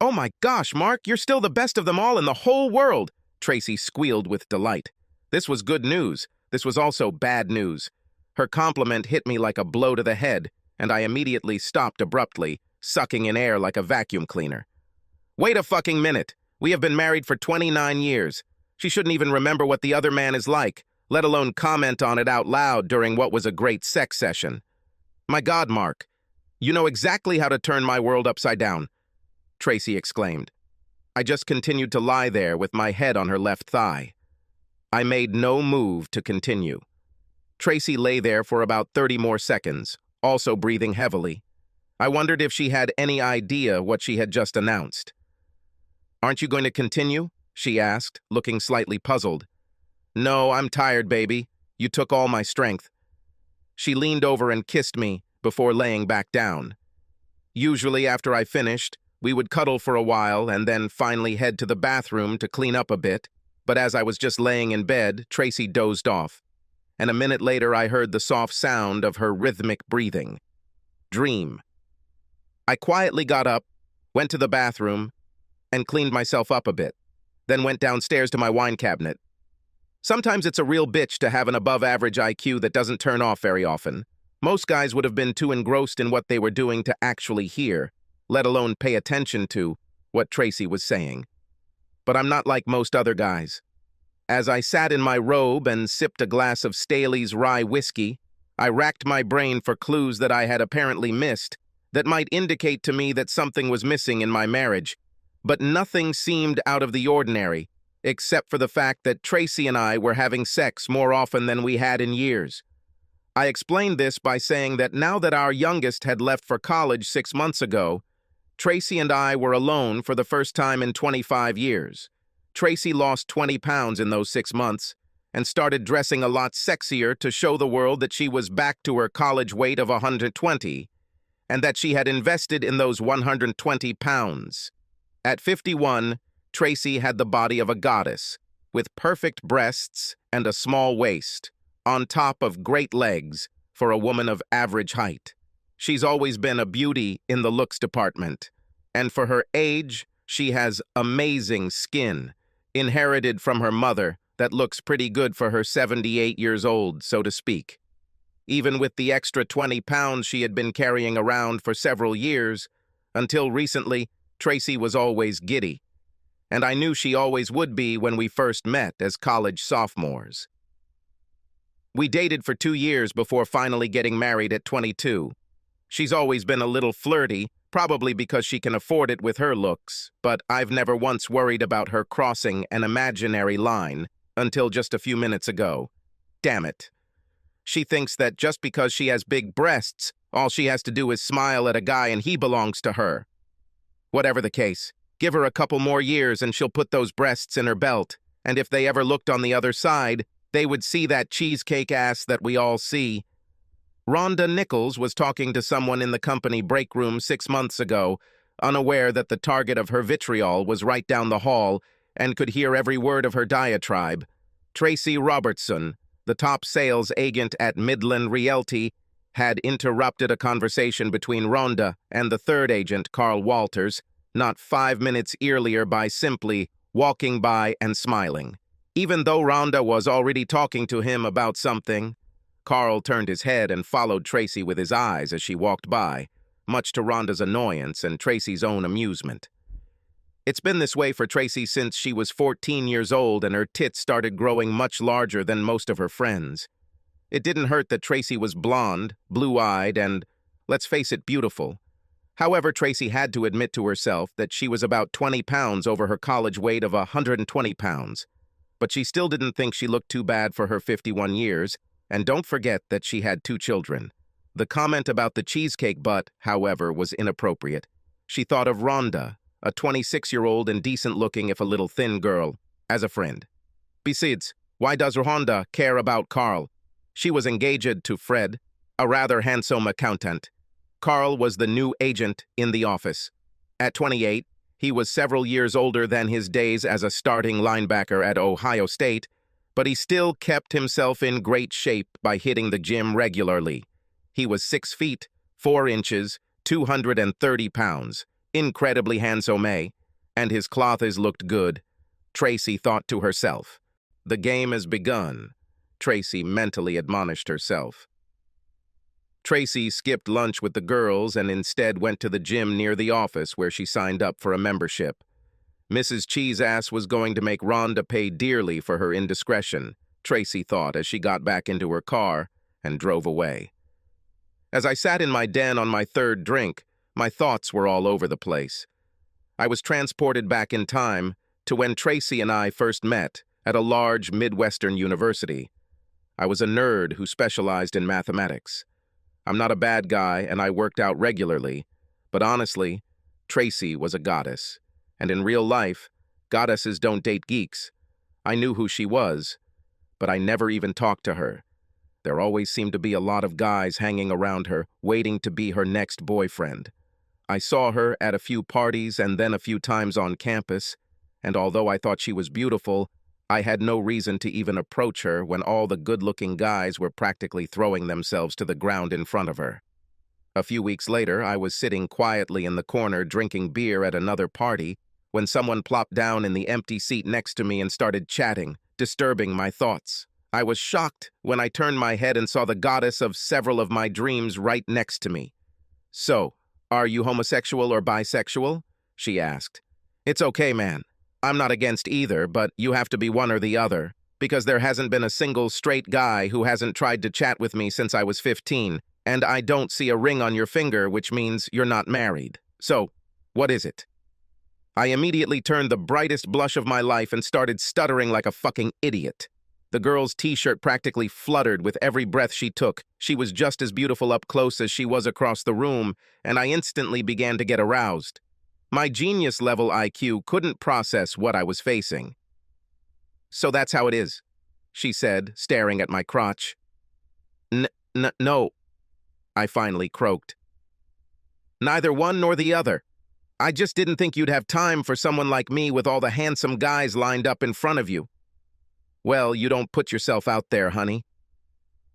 "Oh my gosh, Mark, you're still the best of them all in the whole world," Tracy squealed with delight. This was good news. This was also bad news. Her compliment hit me like a blow to the head, and I immediately stopped abruptly, sucking in air like a vacuum cleaner. "Wait a fucking minute. We have been married for 29 years. She shouldn't even remember what the other man is like, let alone comment on it out loud during what was a great sex session. My God, Mark, you know exactly how to turn my world upside down," Tracy exclaimed. I just continued to lie there with my head on her left thigh. I made no move to continue. Tracy lay there for about 30 more seconds, also breathing heavily. I wondered if she had any idea what she had just announced. "Aren't you going to continue?" she asked, looking slightly puzzled. "No, I'm tired, baby. You took all my strength." She leaned over and kissed me before laying back down. Usually after I finished, we would cuddle for a while and then finally head to the bathroom to clean up a bit, but as I was just laying in bed, Tracy dozed off, and a minute later I heard the soft sound of her rhythmic breathing. Dream. I quietly got up, went to the bathroom, and cleaned myself up a bit, then went downstairs to my wine cabinet. Sometimes it's a real bitch to have an above-average IQ that doesn't turn off very often. Most guys would have been too engrossed in what they were doing to actually hear, let alone pay attention to, what Tracy was saying. But I'm not like most other guys. As I sat in my robe and sipped a glass of Staley's rye whiskey, I racked my brain for clues that I had apparently missed that might indicate to me that something was missing in my marriage. But nothing seemed out of the ordinary, except for the fact that Tracy and I were having sex more often than we had in years. I explained this by saying that now that our youngest had left for college 6 months ago, Tracy and I were alone for the first time in 25 years. Tracy lost 20 pounds in those 6 months and started dressing a lot sexier to show the world that she was back to her college weight of 120 and that she had invested in those 120 pounds. At 51, Tracy had the body of a goddess, with perfect breasts and a small waist, on top of great legs for a woman of average height. She's always been a beauty in the looks department, and for her age, she has amazing skin, inherited from her mother that looks pretty good for her 78 years old, so to speak. Even with the extra 20 pounds she had been carrying around for several years, until recently, Tracy was always giddy, and I knew she always would be when we first met as college sophomores. We dated for 2 years before finally getting married at 22. She's always been a little flirty, probably because she can afford it with her looks, but I've never once worried about her crossing an imaginary line until just a few minutes ago. Damn it. She thinks that just because she has big breasts, all she has to do is smile at a guy and he belongs to her. Whatever the case, give her a couple more years and she'll put those breasts in her belt, and if they ever looked on the other side, they would see that cheesecake ass that we all see. Rhonda Nichols was talking to someone in the company break room 6 months ago, unaware that the target of her vitriol was right down the hall and could hear every word of her diatribe. Tracy Robertson, the top sales agent at Midland Realty, had interrupted a conversation between Rhonda and the third agent, Carl Walters, not 5 minutes earlier by simply walking by and smiling. Even though Rhonda was already talking to him about something, Carl turned his head and followed Tracy with his eyes as she walked by, much to Rhonda's annoyance and Tracy's own amusement. It's been this way for Tracy since she was 14 years old and her tits started growing much larger than most of her friends. It didn't hurt that Tracy was blonde, blue-eyed, and, let's face it, beautiful. However, Tracy had to admit to herself that she was about 20 pounds over her college weight of 120 pounds. But she still didn't think she looked too bad for her 51 years, and don't forget that she had 2 children. The comment about the cheesecake butt, however, was inappropriate. She thought of Rhonda, a 26-year-old and decent-looking if a little thin girl, as a friend. Besides, why does Rhonda care about Carl? She was engaged to Fred, a rather handsome accountant. Carl was the new agent in the office. At 28, he was several years older than his days as a starting linebacker at Ohio State, but he still kept himself in great shape by hitting the gym regularly. He was 6 feet, 4 inches, 230 pounds. incredibly handsome, and his clothes looked good. Tracy thought to herself. The game has begun, Tracy mentally admonished herself. Tracy skipped lunch with the girls and instead went to the gym near the office where she signed up for a membership. Mrs. Cheeseass was going to make Rhonda pay dearly for her indiscretion, Tracy thought as she got back into her car and drove away. As I sat in my den on my third drink, my thoughts were all over the place. I was transported back in time to when Tracy and I first met at a large Midwestern university. I was a nerd who specialized in mathematics. I'm not a bad guy and I worked out regularly, but honestly, Tracy was a goddess. And in real life, goddesses don't date geeks. I knew who she was, but I never even talked to her. There always seemed to be a lot of guys hanging around her, waiting to be her next boyfriend. I saw her at a few parties and then a few times on campus, and although I thought she was beautiful, I had no reason to even approach her when all the good-looking guys were practically throwing themselves to the ground in front of her. A few weeks later, I was sitting quietly in the corner drinking beer at another party when someone plopped down in the empty seat next to me and started chatting, disturbing my thoughts. I was shocked when I turned my head and saw the goddess of several of my dreams right next to me. "So, are you homosexual or bisexual?" she asked. "It's okay, man. I'm not against either, but you have to be one or the other, because there hasn't been a single straight guy who hasn't tried to chat with me since I was 15, and I don't see a ring on your finger, which means you're not married. So, what is it?" I immediately turned the brightest blush of my life and started stuttering like a fucking idiot. The girl's t-shirt practically fluttered with every breath she took. She was just as beautiful up close as she was across the room, and I instantly began to get aroused. My genius-level IQ couldn't process what I was facing. "So that's how it is," she said, staring at my crotch. No," I finally croaked. "Neither one nor the other. I just didn't think you'd have time for someone like me with all the handsome guys lined up in front of you." "Well, you don't put yourself out there, honey.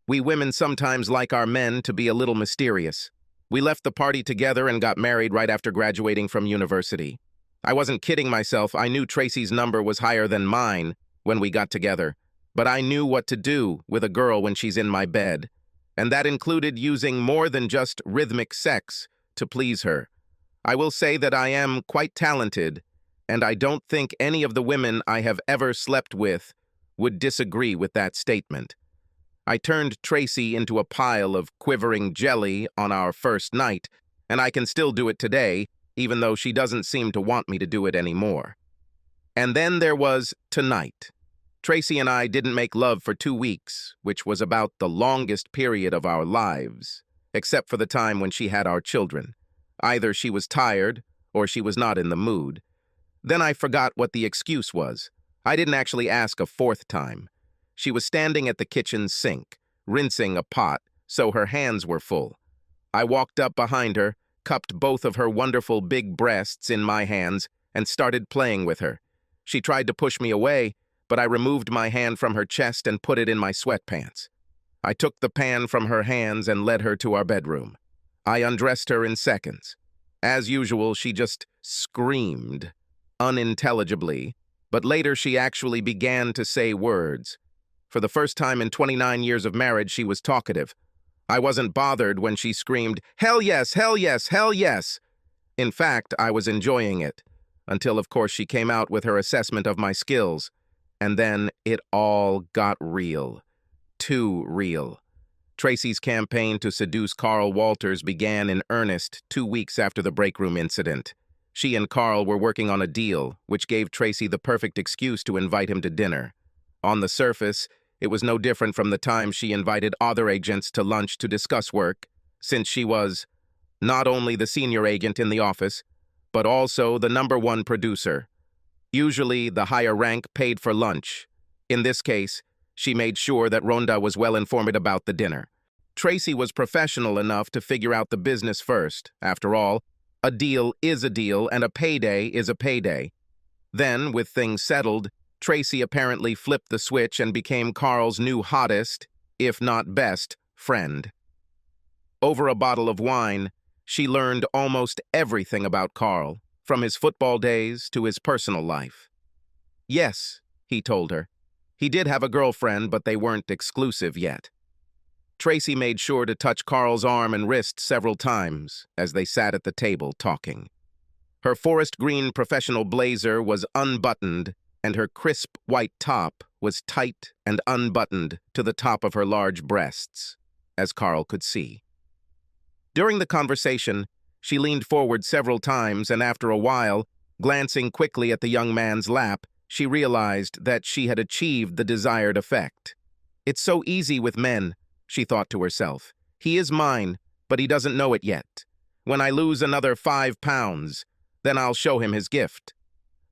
We women sometimes like our men to be a little mysterious. We left the party together and got married right after graduating from university. I wasn't kidding myself. I knew Tracy's number was higher than mine when we got together, but I knew what to do with a girl when she's in my bed, and that included using more than just rhythmic sex to please her. I will say that I am quite talented, and I don't think any of the women I have ever slept with would disagree with that statement. I turned Tracy into a pile of quivering jelly on our first night, and I can still do it today, even though she doesn't seem to want me to do it anymore. And then there was tonight. Tracy and I didn't make love for 2 weeks, which was about the longest period of our lives, except for the time when she had our children. Either she was tired, or she was not in the mood. Then I forgot what the excuse was. I didn't actually ask a 4th time. She was standing at the kitchen sink, rinsing a pot, so her hands were full. I walked up behind her, cupped both of her wonderful big breasts in my hands, and started playing with her. She tried to push me away, but I removed my hand from her chest and put it in my sweatpants. I took the pan from her hands and led her to our bedroom. I undressed her in seconds. As usual, she just screamed, unintelligibly, but later she actually began to say words. For the first time in 29 years of marriage, she was talkative. I wasn't bothered when she screamed, "Hell yes, hell yes, hell yes!" In fact, I was enjoying it, until of course she came out with her assessment of my skills. And then it all got real. Too real. Tracy's campaign to seduce Carl Walters began in earnest 2 weeks after the break room incident. She and Carl were working on a deal, which gave Tracy the perfect excuse to invite him to dinner. On the surface, it was no different from the time she invited other agents to lunch to discuss work, since she was not only the senior agent in the office, but also the #1 producer. Usually, the higher rank paid for lunch. In this case, she made sure that Rhonda was well informed about the dinner. Tracy was professional enough to figure out the business first. After all, a deal is a deal and a payday is a payday. Then, with things settled, Tracy apparently flipped the switch and became Carl's new hottest, if not best, friend. Over a bottle of wine, She learned almost everything about Carl, from his football days to his personal life. Yes, he told her. He did have a girlfriend, but they weren't exclusive yet. Tracy made sure to touch Carl's arm and wrist several times as they sat at the table talking. Her forest green professional blazer was unbuttoned, and her crisp white top was tight and unbuttoned to the top of her large breasts, as Carl could see. During the conversation, she leaned forward several times, and after a while, glancing quickly at the young man's lap, she realized that she had achieved the desired effect. It's so easy with men, she thought to herself. He is mine, but he doesn't know it yet. When I lose another 5 pounds, then I'll show him his gift.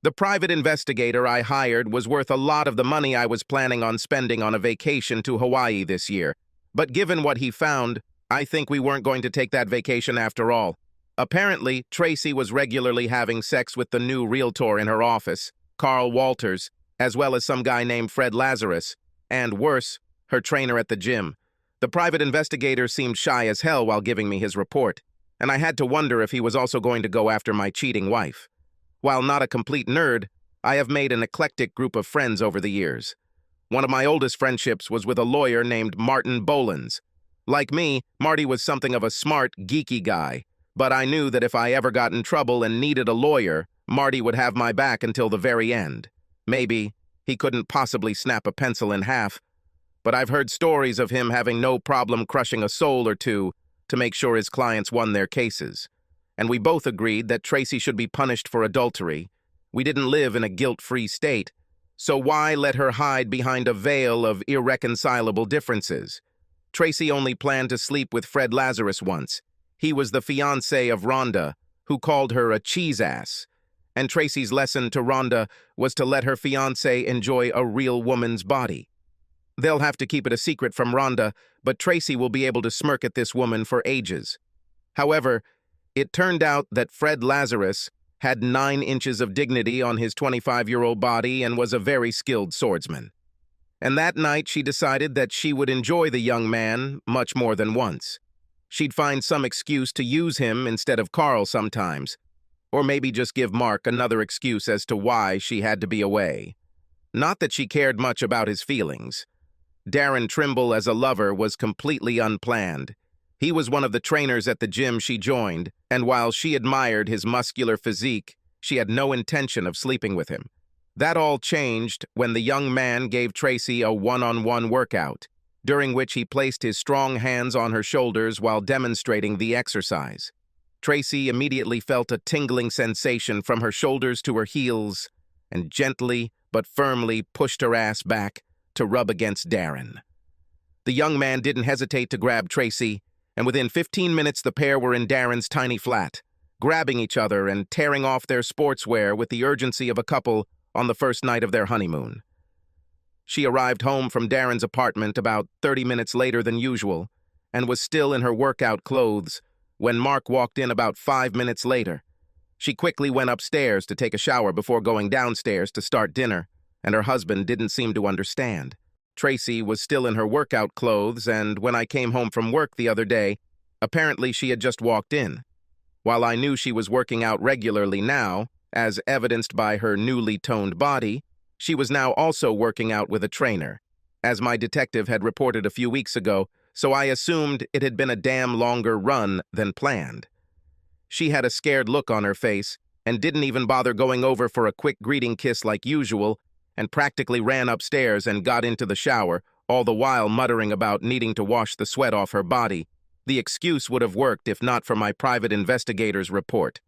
The private investigator I hired was worth a lot of the money I was planning on spending on a vacation to Hawaii this year. But given what he found, I think we weren't going to take that vacation after all. Apparently, Tracy was regularly having sex with the new realtor in her office, Carl Walters, as well as some guy named Fred Lazarus, and worse, her trainer at the gym. The private investigator seemed shy as hell while giving me his report, and I had to wonder if he was also going to go after my cheating wife. While not a complete nerd, I have made an eclectic group of friends over the years. One of my oldest friendships was with a lawyer named Martin Bolins. Like me, Marty was something of a smart, geeky guy, but I knew that if I ever got in trouble and needed a lawyer, Marty would have my back until the very end. Maybe he couldn't possibly snap a pencil in half, but I've heard stories of him having no problem crushing a soul or two to make sure his clients won their cases. And we both agreed that Tracy should be punished for adultery. We didn't live in a guilt-free state, so why let her hide behind a veil of irreconcilable differences? Tracy only planned to sleep with Fred Lazarus once. He was the fiancé of Rhonda, who called her a cheese-ass. And Tracy's lesson to Rhonda was to let her fiancé enjoy a real woman's body. They'll have to keep it a secret from Rhonda, but Tracy will be able to smirk at this woman for ages. However, it turned out that Fred Lazarus had 9 inches of dignity on his 25-year-old body and was a very skilled swordsman. And that night she decided that she would enjoy the young man much more than once. She'd find some excuse to use him instead of Carl sometimes, or maybe just give Mark another excuse as to why she had to be away. Not that she cared much about his feelings. Darren Trimble as a lover was completely unplanned. He was one of the trainers at the gym she joined, and while she admired his muscular physique, she had no intention of sleeping with him. That all changed when the young man gave Tracy a one-on-one workout, during which he placed his strong hands on her shoulders while demonstrating the exercise. Tracy immediately felt a tingling sensation from her shoulders to her heels and gently but firmly pushed her ass back to rub against Darren. The young man didn't hesitate to grab Tracy, and within 15 minutes the pair were in Darren's tiny flat, grabbing each other and tearing off their sportswear with the urgency of a couple on the first night of their honeymoon. She arrived home from Darren's apartment about 30 minutes later than usual and was still in her workout clothes when Mark walked in about 5 minutes later. She quickly went upstairs to take a shower before going downstairs to start dinner, and her husband didn't seem to understand. Tracy was still in her workout clothes, and when I came home from work the other day, apparently she had just walked in. While I knew she was working out regularly now, as evidenced by her newly toned body, she was now also working out with a trainer, as my detective had reported a few weeks ago, so I assumed it had been a damn longer run than planned. She had a scared look on her face and didn't even bother going over for a quick greeting kiss like usual, and practically ran upstairs and got into the shower, all the while muttering about needing to wash the sweat off her body. The excuse would have worked if not for my private investigator's report.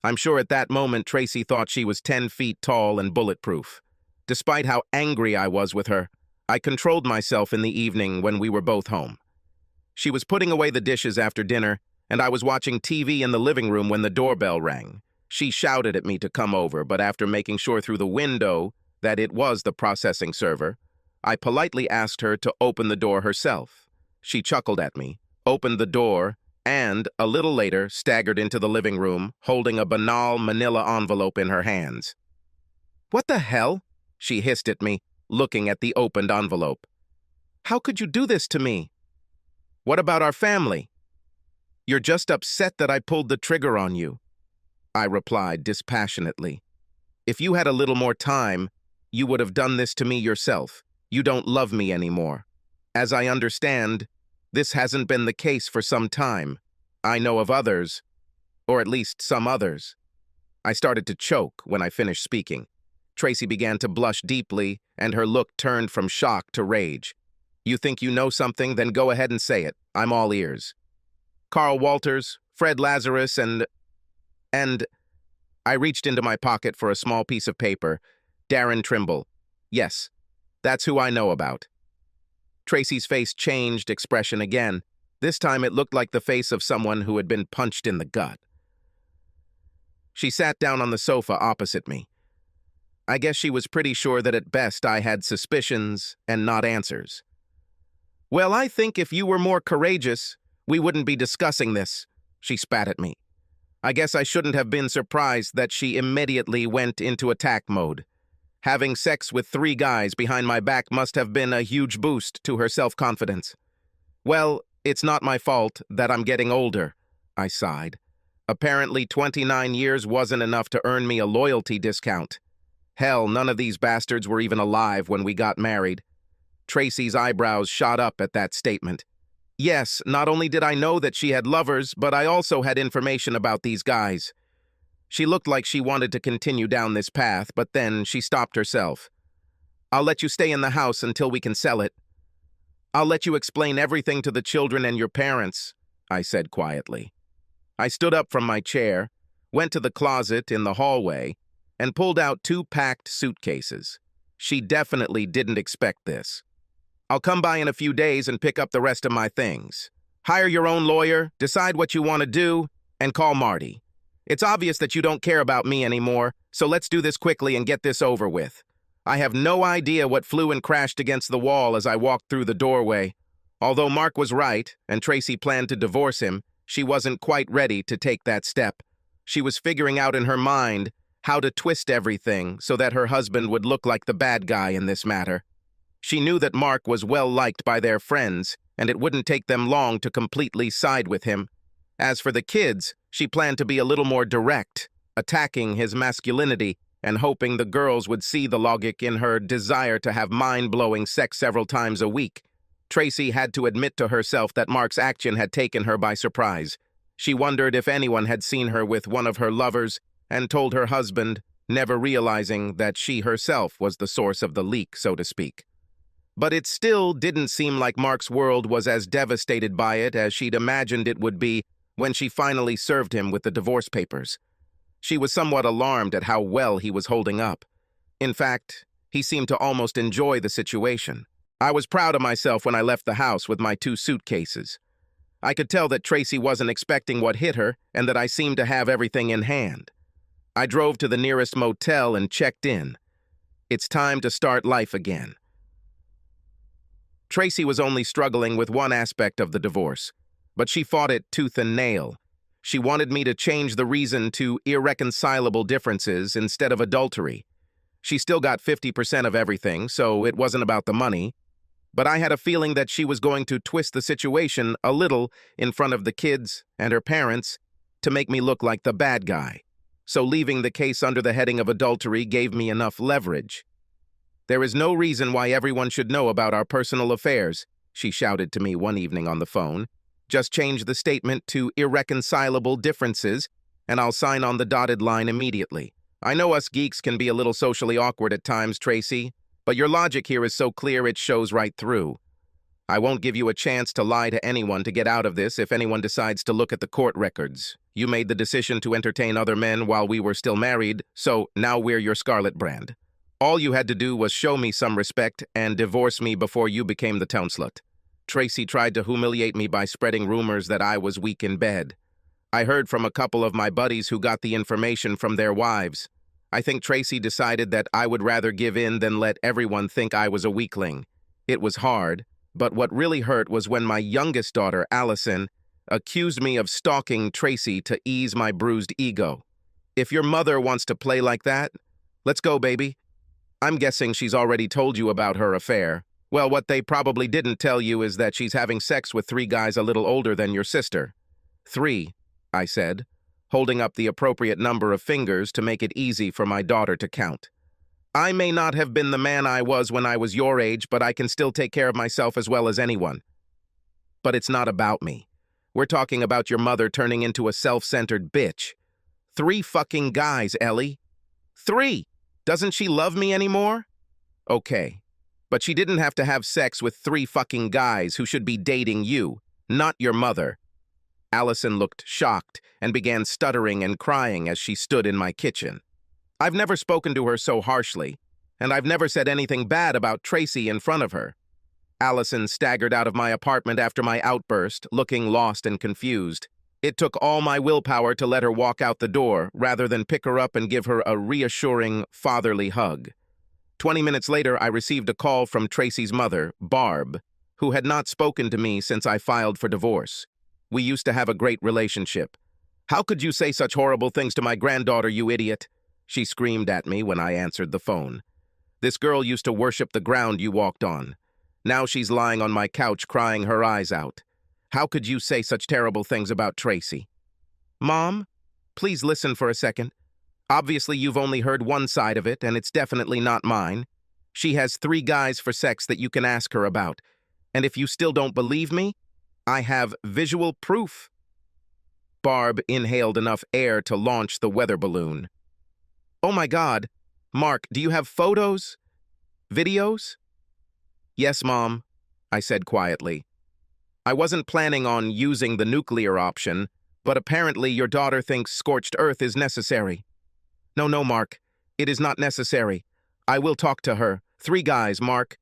I'm sure at that moment Tracy thought she was 10 feet tall and bulletproof. Despite how angry I was with her, I controlled myself in the evening when we were both home. She was putting away the dishes after dinner, and I was watching TV in the living room when the doorbell rang. She shouted at me to come over, but after making sure through the window that it was the processing server, I politely asked her to open the door herself. She chuckled at me, opened the door, and, a little later, staggered into the living room, holding a banal manila envelope in her hands. "What the hell?" she hissed at me, looking at the opened envelope. "How could you do this to me? What about our family?" You're just upset that I pulled the trigger on you, I replied dispassionately. If you had a little more time, you would have done this to me yourself. You don't love me anymore. As I understand, this hasn't been the case for some time. I know of others, or at least some others. I started to choke when I finished speaking. Tracy began to blush deeply, and her look turned from shock to rage. You think you know something? Then go ahead and say it. I'm all ears. Carl Walters, Fred Lazarus, and I reached into my pocket for a small piece of paper. Darren Trimble. Yes, that's who I know about. Tracy's face changed expression again. This time it looked like the face of someone who had been punched in the gut. She sat down on the sofa opposite me. I guess she was pretty sure that at best I had suspicions and not answers. Well, I think if you were more courageous, we wouldn't be discussing this, she spat at me. I guess I shouldn't have been surprised that she immediately went into attack mode. Having sex with 3 guys behind my back must have been a huge boost to her self-confidence. Well, it's not my fault that I'm getting older, I sighed. Apparently 29 years wasn't enough to earn me a loyalty discount. Hell, none of these bastards were even alive when we got married. Tracy's eyebrows shot up at that statement. Yes, not only did I know that she had lovers, but I also had information about these guys. She looked like she wanted to continue down this path, but then she stopped herself. I'll let you stay in the house until we can sell it. I'll let you explain everything to the children and your parents, I said quietly. I stood up from my chair, went to the closet in the hallway, and pulled out 2 packed suitcases. She definitely didn't expect this. I'll come by in a few days and pick up the rest of my things. Hire your own lawyer, decide what you want to do, and call Marty. It's obvious that you don't care about me anymore, so let's do this quickly and get this over with. I have no idea what flew and crashed against the wall as I walked through the doorway. Although Mark was right, and Tracy planned to divorce him, she wasn't quite ready to take that step. She was figuring out in her mind how to twist everything so that her husband would look like the bad guy in this matter. She knew that Mark was well liked by their friends, and it wouldn't take them long to completely side with him. As for the kids, she planned to be a little more direct, attacking his masculinity and hoping the girls would see the logic in her desire to have mind-blowing sex several times a week. Tracy had to admit to herself that Mark's action had taken her by surprise. She wondered if anyone had seen her with one of her lovers and told her husband, never realizing that she herself was the source of the leak, so to speak. But it still didn't seem like Mark's world was as devastated by it as she'd imagined it would be when she finally served him with the divorce papers. She was somewhat alarmed at how well he was holding up. In fact, he seemed to almost enjoy the situation. I was proud of myself when I left the house with my 2 suitcases. I could tell that Tracy wasn't expecting what hit her and that I seemed to have everything in hand. I drove to the nearest motel and checked in. It's time to start life again. Tracy was only struggling with one aspect of the divorce, but she fought it tooth and nail. She wanted me to change the reason to irreconcilable differences instead of adultery. She still got 50% of everything, so it wasn't about the money. But I had a feeling that she was going to twist the situation a little in front of the kids and her parents to make me look like the bad guy. So leaving the case under the heading of adultery gave me enough leverage. There is no reason why everyone should know about our personal affairs, she shouted to me one evening on the phone. Just change the statement to irreconcilable differences, and I'll sign on the dotted line immediately. I know us geeks can be a little socially awkward at times, Tracy, but your logic here is so clear it shows right through. I won't give you a chance to lie to anyone to get out of this if anyone decides to look at the court records. You made the decision to entertain other men while we were still married, so now we're your scarlet brand. All you had to do was show me some respect and divorce me before you became the town slut. Tracy tried to humiliate me by spreading rumors that I was weak in bed. I heard from a couple of my buddies who got the information from their wives. I think Tracy decided that I would rather give in than let everyone think I was a weakling. It was hard, but what really hurt was when my youngest daughter, Allison, accused me of stalking Tracy to ease my bruised ego. If your mother wants to play like that, let's go, baby. I'm guessing she's already told you about her affair. Well, what they probably didn't tell you is that she's having sex with 3 guys a little older than your sister. 3, I said, holding up the appropriate number of fingers to make it easy for my daughter to count. I may not have been the man I was when I was your age, but I can still take care of myself as well as anyone. But it's not about me. We're talking about your mother turning into a self-centered bitch. 3 fucking guys, Ellie. 3! Doesn't she love me anymore? Okay. But she didn't have to have sex with 3 fucking guys who should be dating you, not your mother. Allison looked shocked and began stuttering and crying as she stood in my kitchen. I've never spoken to her so harshly, and I've never said anything bad about Tracy in front of her. Allison staggered out of my apartment after my outburst, looking lost and confused. It took all my willpower to let her walk out the door, rather than pick her up and give her a reassuring, fatherly hug. 20 minutes later, I received a call from Tracy's mother, Barb, who had not spoken to me since I filed for divorce. We used to have a great relationship. "How could you say such horrible things to my granddaughter, you idiot?" she screamed at me when I answered the phone. "This girl used to worship the ground you walked on. Now she's lying on my couch crying her eyes out. How could you say such terrible things about Tracy?" "Mom, please listen for a second. Obviously, you've only heard one side of it, and it's definitely not mine. She has 3 guys for sex that you can ask her about. And if you still don't believe me, I have visual proof." Barb inhaled enough air to launch the weather balloon. "Oh my God. Mark, do you have photos? Videos?" "Yes, Mom," I said quietly. "I wasn't planning on using the nuclear option, but apparently your daughter thinks scorched earth is necessary." No, Mark. It is not necessary. I will talk to her. 3 guys, Mark."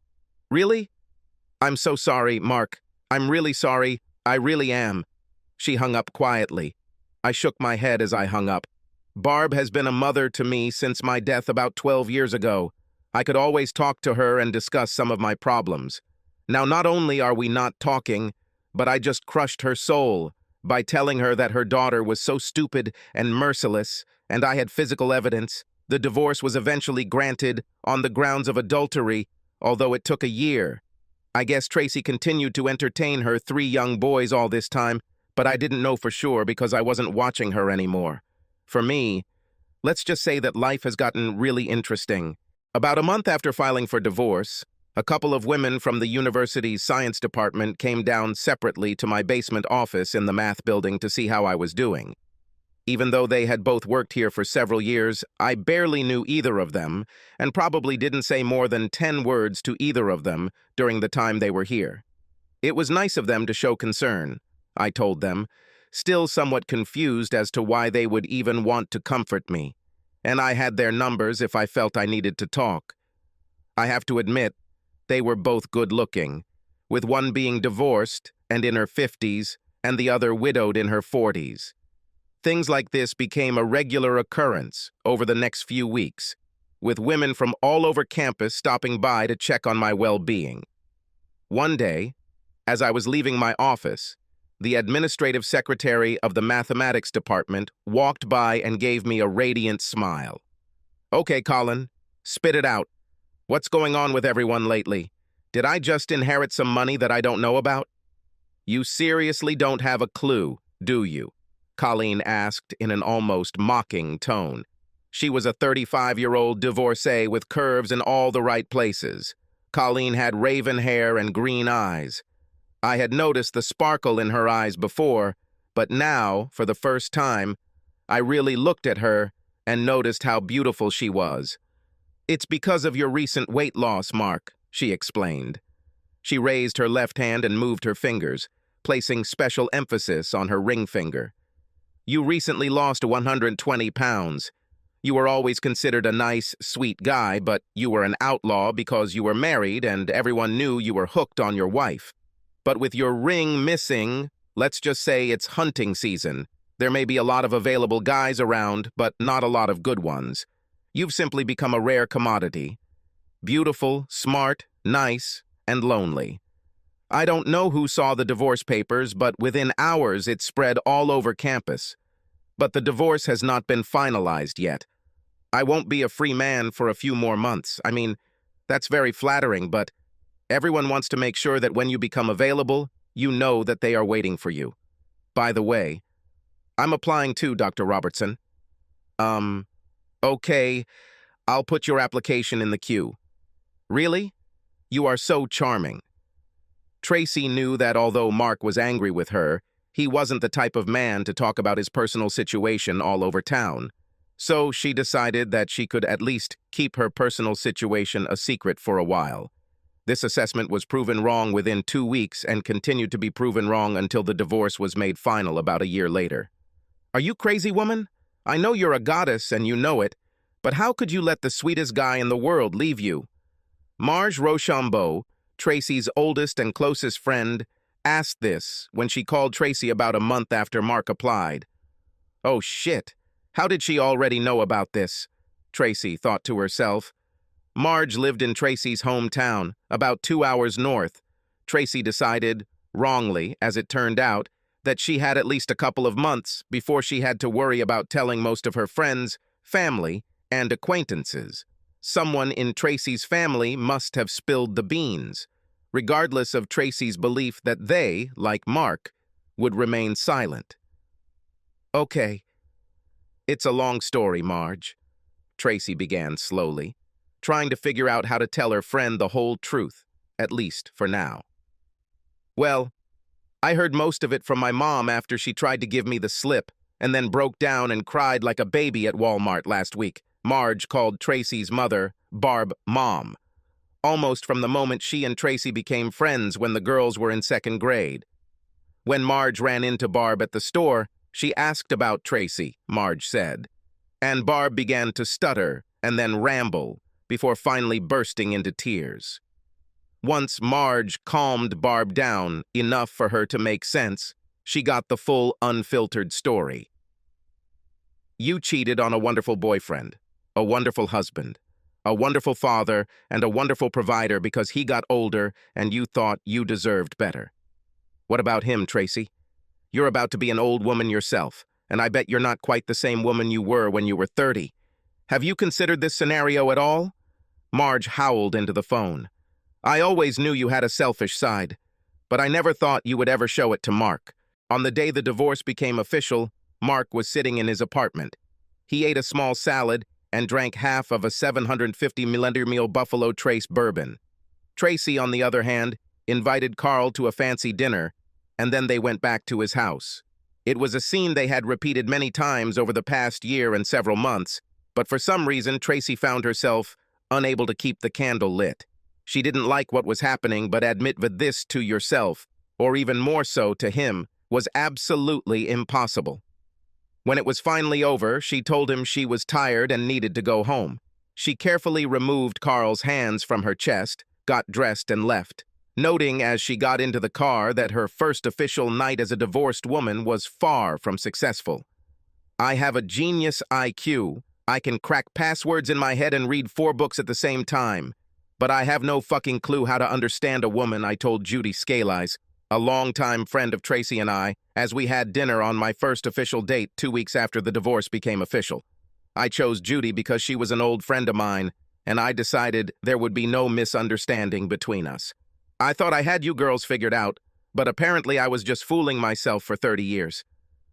"Really? I'm so sorry, Mark. I'm really sorry. I really am." She hung up quietly. I shook my head as I hung up. Barb has been a mother to me since my death about 12 years ago. I could always talk to her and discuss some of my problems. Now, not only are we not talking, but I just crushed her soul by telling her that her daughter was so stupid and merciless, and I had physical evidence. The divorce was eventually granted on the grounds of adultery, although it took a year. I guess Tracy continued to entertain her 3 young boys all this time, but I didn't know for sure because I wasn't watching her anymore. For me, let's just say that life has gotten really interesting. About a month after filing for divorce, a couple of women from the university's science department came down separately to my basement office in the math building to see how I was doing. Even though they had both worked here for several years, I barely knew either of them, and probably didn't say more than 10 words to either of them during the time they were here. It was nice of them to show concern, I told them, still somewhat confused as to why they would even want to comfort me, and I had their numbers if I felt I needed to talk. I have to admit, they were both good-looking, with one being divorced and in her 50s, and the other widowed in her 40s. Things like this became a regular occurrence over the next few weeks, with women from all over campus stopping by to check on my well-being. One day, as I was leaving my office, the administrative secretary of the mathematics department walked by and gave me a radiant smile. "Okay, Colin, spit it out. What's going on with everyone lately? Did I just inherit some money that I don't know about?" "You seriously don't have a clue, do you?" Colleen asked in an almost mocking tone. She was a 35-year-old divorcee with curves in all the right places. Colleen had raven hair and green eyes. I had noticed the sparkle in her eyes before, but now, for the first time, I really looked at her and noticed how beautiful she was. "It's because of your recent weight loss, Mark," she explained. She raised her left hand and moved her fingers, placing special emphasis on her ring finger. "You recently lost 120 pounds. You were always considered a nice, sweet guy, but you were an outlaw because you were married and everyone knew you were hooked on your wife. But with your ring missing, let's just say it's hunting season. There may be a lot of available guys around, but not a lot of good ones. You've simply become a rare commodity. Beautiful, smart, nice, and lonely. I don't know who saw the divorce papers, but within hours it spread all over campus. But the divorce has not been finalized yet. I won't be a free man for a few more months. I mean, that's very flattering, but everyone wants to make sure that when you become available, you know that they are waiting for you. By the way, I'm applying too, Dr. Robertson. Um, okay, I'll put your application in the queue. Really? You are so charming. Tracy knew that although Mark was angry with her, he wasn't the type of man to talk about his personal situation all over town. So she decided that she could at least keep her personal situation a secret for a while. This assessment was proven wrong within 2 weeks and continued to be proven wrong until the divorce was made final about a year later. Are you crazy, woman? I know you're a goddess and you know it, but how could you let the sweetest guy in the world leave you? Marge Rochambeau, Tracy's oldest and closest friend, asked this when she called Tracy about a month after Mark applied. Oh shit, how did she already know about this? Tracy thought to herself. Marge lived in Tracy's hometown, about 2 hours north. Tracy decided, wrongly as it turned out, that she had at least a couple of months before she had to worry about telling most of her friends, family, and acquaintances. Someone in Tracy's family must have spilled the beans, regardless of Tracy's belief that they, like Mark, would remain silent. Okay. It's a long story, Marge, Tracy began slowly, trying to figure out how to tell her friend the whole truth, at least for now. Well, I heard most of it from my mom after she tried to give me the slip and then broke down and cried like a baby at Walmart last week. Marge called Tracy's mother Barb Mom, almost from the moment she and Tracy became friends when the girls were in 2nd grade. When Marge ran into Barb at the store, she asked about Tracy, Marge said, and Barb began to stutter and then ramble before finally bursting into tears. Once Marge calmed Barb down enough for her to make sense, she got the full, unfiltered story. You cheated on a wonderful boyfriend, a wonderful husband, a wonderful father, and a wonderful provider because he got older and you thought you deserved better. What about him, Tracy? You're about to be an old woman yourself, and I bet you're not quite the same woman you were when you were 30. Have you considered this scenario at all? Marge howled into the phone. I always knew you had a selfish side, but I never thought you would ever show it to Mark. On the day the divorce became official, Mark was sitting in his apartment. He ate a small salad and drank half of a 750 milliliter Buffalo Trace bourbon. Tracy, on the other hand, invited Carl to a fancy dinner, and then they went back to his house. It was a scene they had repeated many times over the past year and several months, but for some reason Tracy found herself unable to keep the candle lit. She didn't like what was happening, but admit this to yourself, or even more so to him, was absolutely impossible. When it was finally over, she told him she was tired and needed to go home. She carefully removed Carl's hands from her chest, got dressed and left, noting as she got into the car that her first official night as a divorced woman was far from successful. I have a genius IQ. I can crack passwords in my head and read 4 books at the same time. But I have no fucking clue how to understand a woman, I told Judy Scalise, a longtime friend of Tracy and I, as we had dinner on my first official date 2 weeks after the divorce became official. I chose Judy because she was an old friend of mine, and I decided there would be no misunderstanding between us. I thought I had you girls figured out, but apparently I was just fooling myself for 30 years.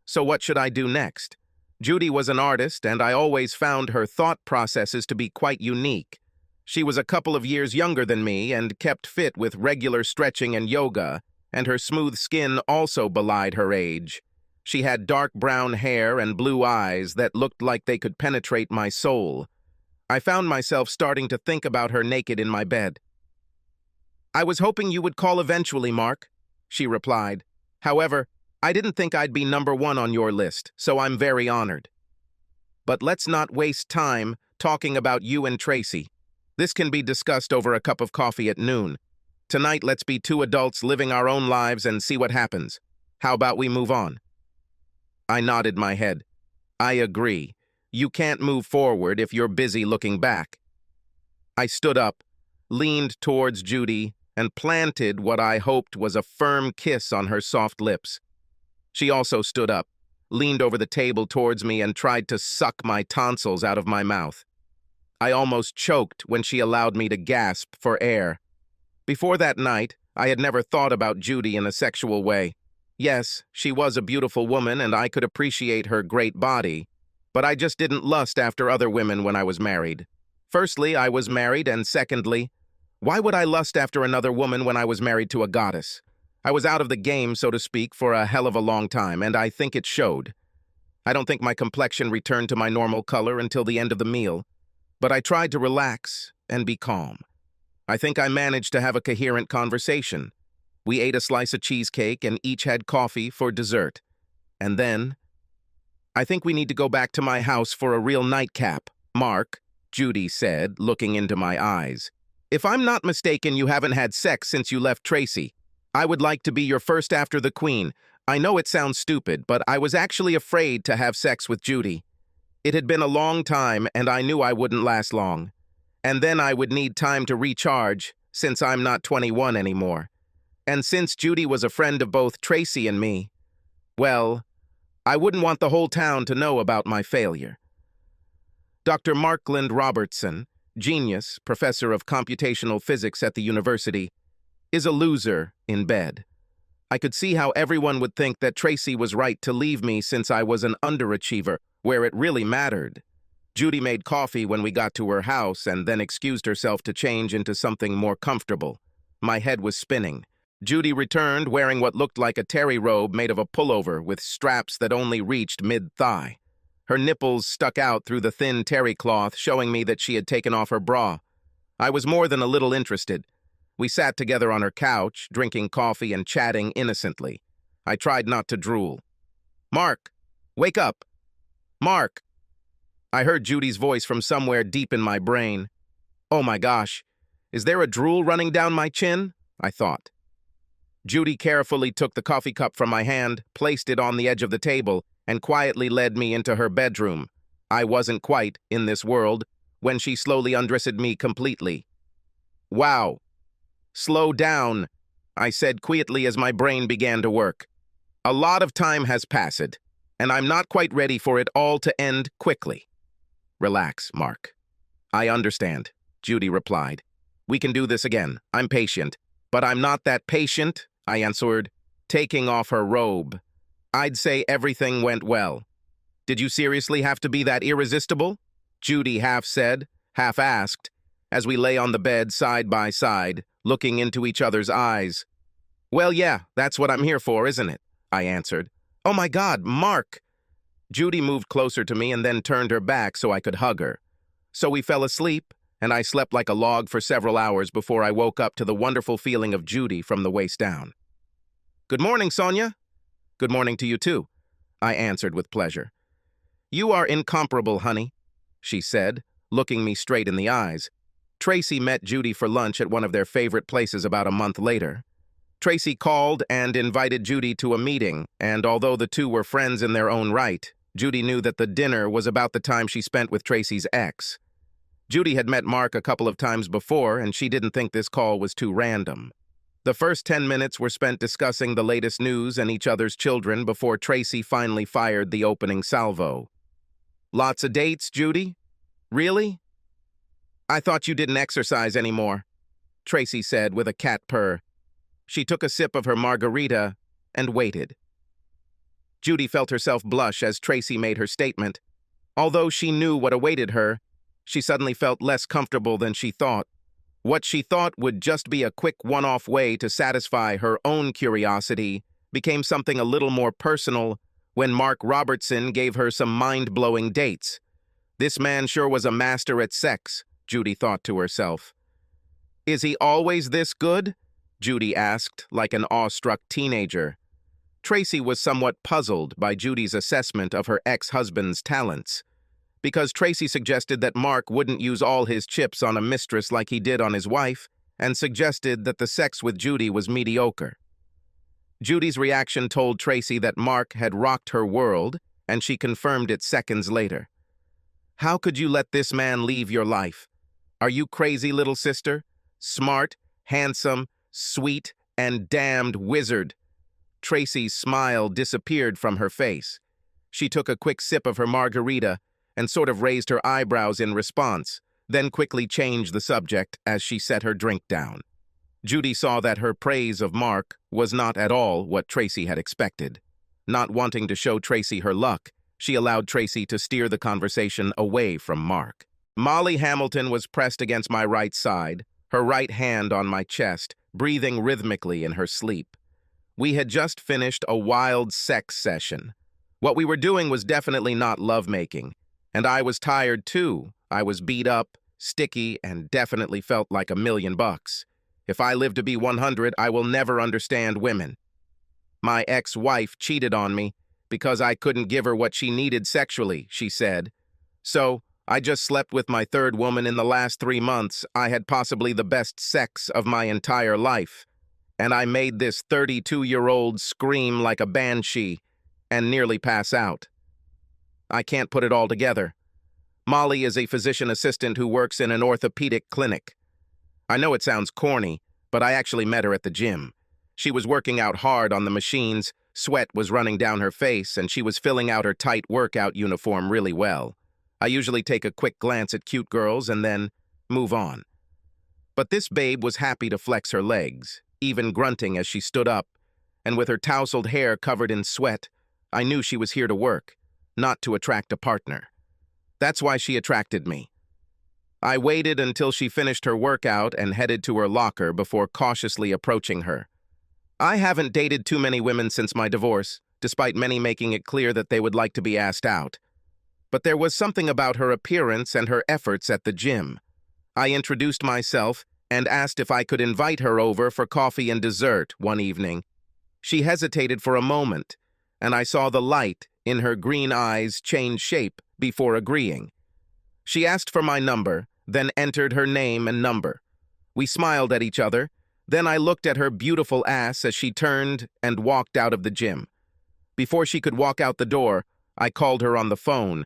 So what should I do next? Judy was an artist, and I always found her thought processes to be quite unique. She was a couple of years younger than me and kept fit with regular stretching and yoga, and her smooth skin also belied her age. She had dark brown hair and blue eyes that looked like they could penetrate my soul. I found myself starting to think about her naked in my bed. I was hoping you would call eventually, Mark, she replied. However, I didn't think I'd be number 1 on your list, so I'm very honored. But let's not waste time talking about you and Tracy. This can be discussed over a cup of coffee at noon. Tonight, let's be 2 adults living our own lives and see what happens. How about we move on? I nodded my head. I agree. You can't move forward if you're busy looking back. I stood up, leaned towards Judy, and planted what I hoped was a firm kiss on her soft lips. She also stood up, leaned over the table towards me, and tried to suck my tonsils out of my mouth. I almost choked when she allowed me to gasp for air. Before that night, I had never thought about Judy in a sexual way. Yes, she was a beautiful woman and I could appreciate her great body, but I just didn't lust after other women when I was married. Firstly, I was married, and secondly, why would I lust after another woman when I was married to a goddess? I was out of the game, so to speak, for a hell of a long time, and I think it showed. I don't think my complexion returned to my normal color until the end of the meal, but I tried to relax and be calm. I think I managed to have a coherent conversation. We ate a slice of cheesecake and each had coffee for dessert. And then, I think we need to go back to my house for a real nightcap, Mark, Judy said, looking into my eyes. If I'm not mistaken, you haven't had sex since you left Tracy. I would like to be your first after the Queen. I know it sounds stupid, but I was actually afraid to have sex with Judy. It had been a long time, and I knew I wouldn't last long. And then I would need time to recharge, since I'm not 21 anymore. And since Judy was a friend of both Tracy and me, well, I wouldn't want the whole town to know about my failure. Dr. Markland Robertson, genius, professor of computational physics at the university, is a loser in bed. I could see how everyone would think that Tracy was right to leave me since I was an underachiever, where it really mattered. Judy made coffee when we got to her house and then excused herself to change into something more comfortable. My head was spinning. Judy returned wearing what looked like a terry robe made of a pullover with straps that only reached mid-thigh. Her nipples stuck out through the thin terry cloth, showing me that she had taken off her bra. I was more than a little interested. We sat together on her couch, drinking coffee and chatting innocently. I tried not to drool. "Mark, wake up! Mark!" I heard Judy's voice from somewhere deep in my brain. Oh my gosh, is there a drool running down my chin? I thought. Judy carefully took the coffee cup from my hand, placed it on the edge of the table, and quietly led me into her bedroom. I wasn't quite in this world when she slowly undressed me completely. "Wow. Slow down," I said quietly as my brain began to work. "A lot of time has passed, and I'm not quite ready for it all to end quickly." "Relax, Mark." "I understand," Judy replied. "We can do this again. I'm patient." "But I'm not that patient," I answered, taking off her robe. "I'd say everything went well." "Did you seriously have to be that irresistible?" Judy half said, half asked, as we lay on the bed side by side, looking into each other's eyes. "Well, yeah, that's what I'm here for, isn't it?" I answered. "Oh my God, Mark!" Judy moved closer to me and then turned her back so I could hug her. So we fell asleep, and I slept like a log for several hours before I woke up to the wonderful feeling of Judy from the waist down. "Good morning, Sonia." "Good morning to you too," I answered with pleasure. "You are incomparable, honey," she said, looking me straight in the eyes. Tracy met Judy for lunch at one of their favorite places about a month later. Tracy called and invited Judy to a meeting, and although the two were friends in their own right, Judy knew that the dinner was about the time she spent with Tracy's ex. Judy had met Mark a couple of times before, and she didn't think this call was too random. The first 10 minutes were spent discussing the latest news and each other's children before Tracy finally fired the opening salvo. "Lots of dates, Judy? Really? I thought you didn't exercise anymore," Tracy said with a cat purr. She took a sip of her margarita and waited. Judy felt herself blush as Tracy made her statement. Although she knew what awaited her, she suddenly felt less comfortable than she thought. What she thought would just be a quick one-off way to satisfy her own curiosity became something a little more personal when Mark Robertson gave her some mind-blowing dates. This man sure was a master at sex, Judy thought to herself. "Is he always this good?" Judy asked, like an awestruck teenager. Tracy was somewhat puzzled by Judy's assessment of her ex-husband's talents, because Tracy suggested that Mark wouldn't use all his chips on a mistress like he did on his wife, and suggested that the sex with Judy was mediocre. Judy's reaction told Tracy that Mark had rocked her world, and she confirmed it seconds later. "How could you let this man leave your life? Are you crazy, little sister? Smart, handsome, sweet, and damned wizard." Tracy's smile disappeared from her face. She took a quick sip of her margarita and sort of raised her eyebrows in response, then quickly changed the subject as she set her drink down. Judy saw that her praise of Mark was not at all what Tracy had expected. Not wanting to show Tracy her luck, she allowed Tracy to steer the conversation away from Mark. Molly Hamilton was pressed against my right side, her right hand on my chest, breathing rhythmically in her sleep. We had just finished a wild sex session. What we were doing was definitely not lovemaking, and I was tired too. I was beat up, sticky, and definitely felt like $1,000,000. If I live to be 100, I will never understand women. My ex-wife cheated on me because I couldn't give her what she needed sexually, she said. So, I just slept with my third woman in the last 3 months. I had possibly the best sex of my entire life. And I made this 32-year-old scream like a banshee and nearly pass out. I can't put it all together. Molly is a physician assistant who works in an orthopedic clinic. I know it sounds corny, but I actually met her at the gym. She was working out hard on the machines, sweat was running down her face, and she was filling out her tight workout uniform really well. I usually take a quick glance at cute girls and then move on. But this babe was happy to flex her legs, even grunting as she stood up, and with her tousled hair covered in sweat, I knew she was here to work, not to attract a partner. That's why she attracted me. I waited until she finished her workout and headed to her locker before cautiously approaching her. I haven't dated too many women since my divorce, despite many making it clear that they would like to be asked out. But there was something about her appearance and her efforts at the gym. I introduced myself and asked if I could invite her over for coffee and dessert one evening. She hesitated for a moment, and I saw the light in her green eyes change shape before agreeing. She asked for my number, then entered her name and number. We smiled at each other. Then I looked at her beautiful ass as she turned and walked out of the gym. Before she could walk out the door, I called her on the phone.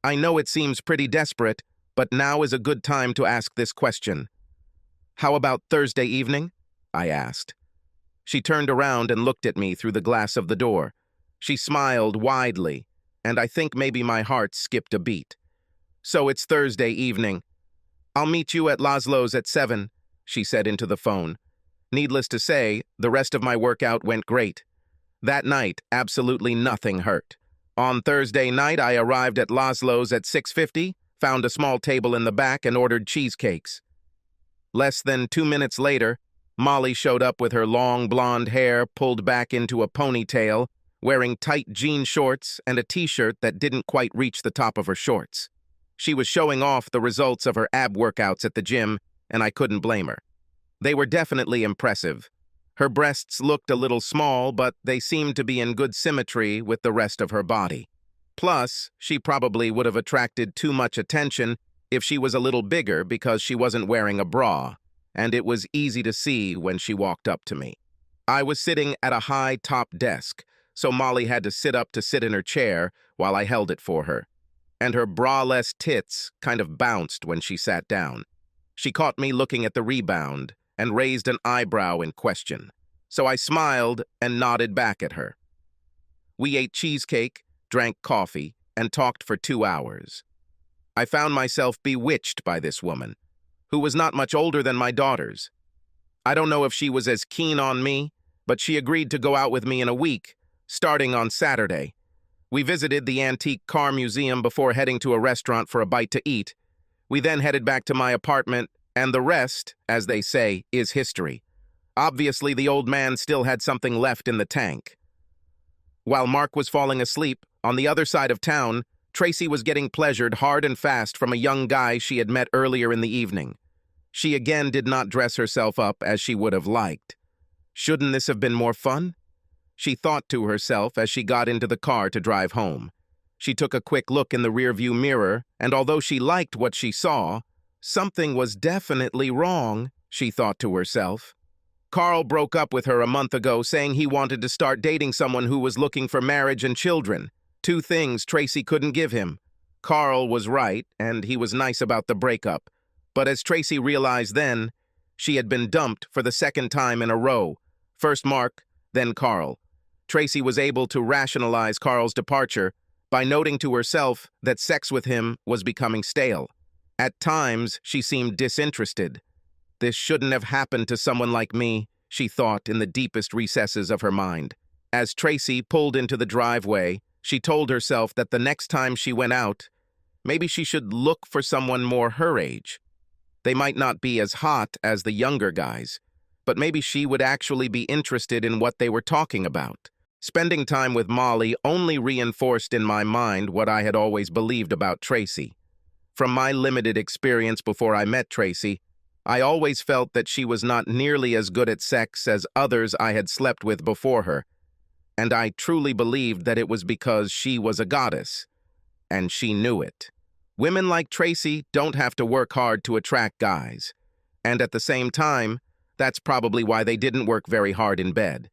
I know it seems pretty desperate, but now is a good time to ask this question. How about Thursday evening? I asked. She turned around and looked at me through the glass of the door. She smiled widely, and I think maybe my heart skipped a beat. So it's Thursday evening. I'll meet you at Laszlo's at 7, she said into the phone. Needless to say, the rest of my workout went great. That night, absolutely nothing hurt. On Thursday night, I arrived at Laszlo's at 6:50, found a small table in the back, and ordered cheesecakes. Less than 2 minutes later, Molly showed up with her long blonde hair pulled back into a ponytail, wearing tight jean shorts and a t-shirt that didn't quite reach the top of her shorts. She was showing off the results of her ab workouts at the gym, and I couldn't blame her. They were definitely impressive. Her breasts looked a little small, but they seemed to be in good symmetry with the rest of her body. Plus, she probably would have attracted too much attention if she was a little bigger because she wasn't wearing a bra, and it was easy to see when she walked up to me. I was sitting at a high top desk, so Molly had to sit up to sit in her chair while I held it for her. And her bra-less tits kind of bounced when she sat down. She caught me looking at the rebound and raised an eyebrow in question, so I smiled and nodded back at her. We ate cheesecake, drank coffee, and talked for 2 hours. I found myself bewitched by this woman, who was not much older than my daughters. I don't know if she was as keen on me, but she agreed to go out with me in a week, starting on Saturday. We visited the antique car museum before heading to a restaurant for a bite to eat. We then headed back to my apartment, and the rest, as they say, is history. Obviously, the old man still had something left in the tank. While Mark was falling asleep, on the other side of town, Tracy was getting pleasured hard and fast from a young guy she had met earlier in the evening. She again did not dress herself up as she would have liked. Shouldn't this have been more fun? She thought to herself as she got into the car to drive home. She took a quick look in the rearview mirror, and although she liked what she saw, something was definitely wrong, she thought to herself. Carl broke up with her a month ago, saying he wanted to start dating someone who was looking for marriage and children. 2 things Tracy couldn't give him. Carl was right, and he was nice about the breakup. But as Tracy realized then, she had been dumped for the 2nd time in a row. First Mark, then Carl. Tracy was able to rationalize Carl's departure by noting to herself that sex with him was becoming stale. At times, she seemed disinterested. This shouldn't have happened to someone like me, she thought in the deepest recesses of her mind. As Tracy pulled into the driveway, she told herself that the next time she went out, maybe she should look for someone more her age. They might not be as hot as the younger guys, but maybe she would actually be interested in what they were talking about. Spending time with Molly only reinforced in my mind what I had always believed about Tracy. From my limited experience before I met Tracy, I always felt that she was not nearly as good at sex as others I had slept with before her, and I truly believed that it was because she was a goddess, and she knew it. Women like Tracy don't have to work hard to attract guys, and at the same time, that's probably why they didn't work very hard in bed.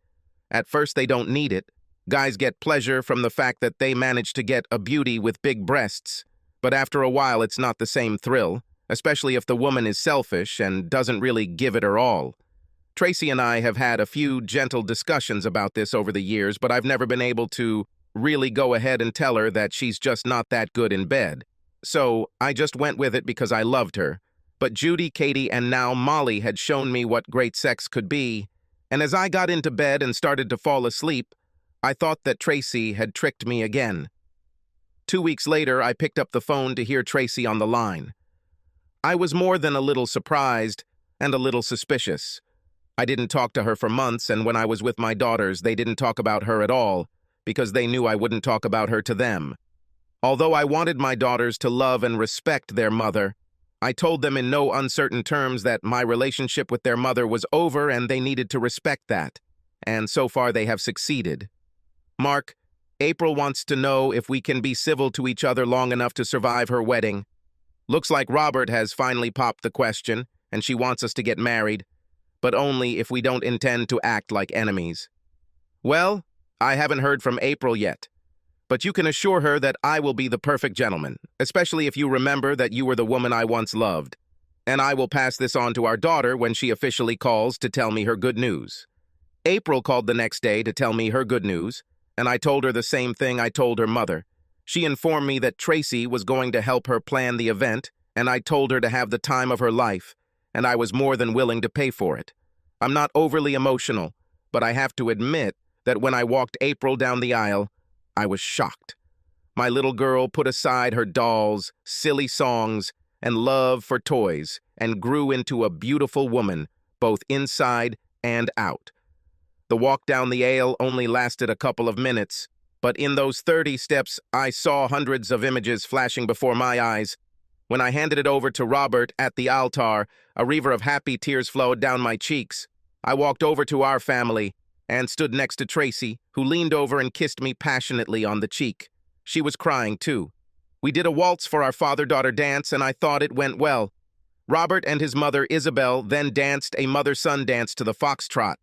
At first, they don't need it. Guys get pleasure from the fact that they manage to get a beauty with big breasts, but after a while, it's not the same thrill, especially if the woman is selfish and doesn't really give it her all. Tracy and I have had a few gentle discussions about this over the years, but I've never been able to really go ahead and tell her that she's just not that good in bed. So I just went with it because I loved her. But Judy, Katie, and now Molly had shown me what great sex could be, and as I got into bed and started to fall asleep, I thought that Tracy had tricked me again. 2 weeks later, I picked up the phone to hear Tracy on the line. I was more than a little surprised and a little suspicious. I didn't talk to her for months, and when I was with my daughters, they didn't talk about her at all, because they knew I wouldn't talk about her to them. Although I wanted my daughters to love and respect their mother, I told them in no uncertain terms that my relationship with their mother was over and they needed to respect that, and so far they have succeeded. Mark, April wants to know if we can be civil to each other long enough to survive her wedding. Looks like Robert has finally popped the question, and she wants us to get married, but only if we don't intend to act like enemies. Well, I haven't heard from April yet, but you can assure her that I will be the perfect gentleman, especially if you remember that you were the woman I once loved. And I will pass this on to our daughter when she officially calls to tell me her good news. April called the next day to tell me her good news, and I told her the same thing I told her mother. She informed me that Tracy was going to help her plan the event, and I told her to have the time of her life, and I was more than willing to pay for it. I'm not overly emotional, but I have to admit that when I walked April down the aisle, I was shocked. My little girl put aside her dolls, silly songs, and love for toys, and grew into a beautiful woman, both inside and out. The walk down the aisle only lasted a couple of minutes, but in those 30 steps, I saw hundreds of images flashing before my eyes. When I handed it over to Robert at the altar, a river of happy tears flowed down my cheeks. I walked over to our family and stood next to Tracy, who leaned over and kissed me passionately on the cheek. She was crying, too. We did a waltz for our father-daughter dance, and I thought it went well. Robert and his mother, Isabel, then danced a mother-son dance to the foxtrot.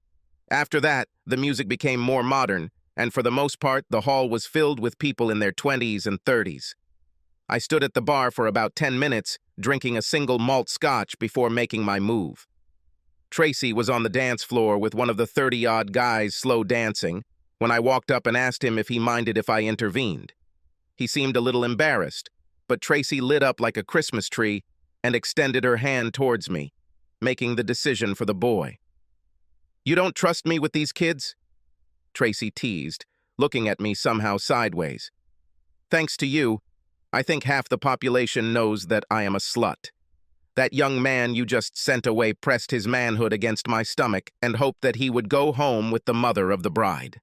After that, the music became more modern, and for the most part, the hall was filled with people in their 20s and 30s. I stood at the bar for about 10 minutes, drinking a single malt scotch before making my move. Tracy was on the dance floor with one of the 30-odd guys slow dancing when I walked up and asked him if he minded if I intervened. He seemed a little embarrassed, but Tracy lit up like a Christmas tree and extended her hand towards me, making the decision for the boy. "You don't trust me with these kids?" Tracy teased, looking at me somehow sideways. "Thanks to you, I think half the population knows that I am a slut. That young man you just sent away pressed his manhood against my stomach and hoped that he would go home with the mother of the bride."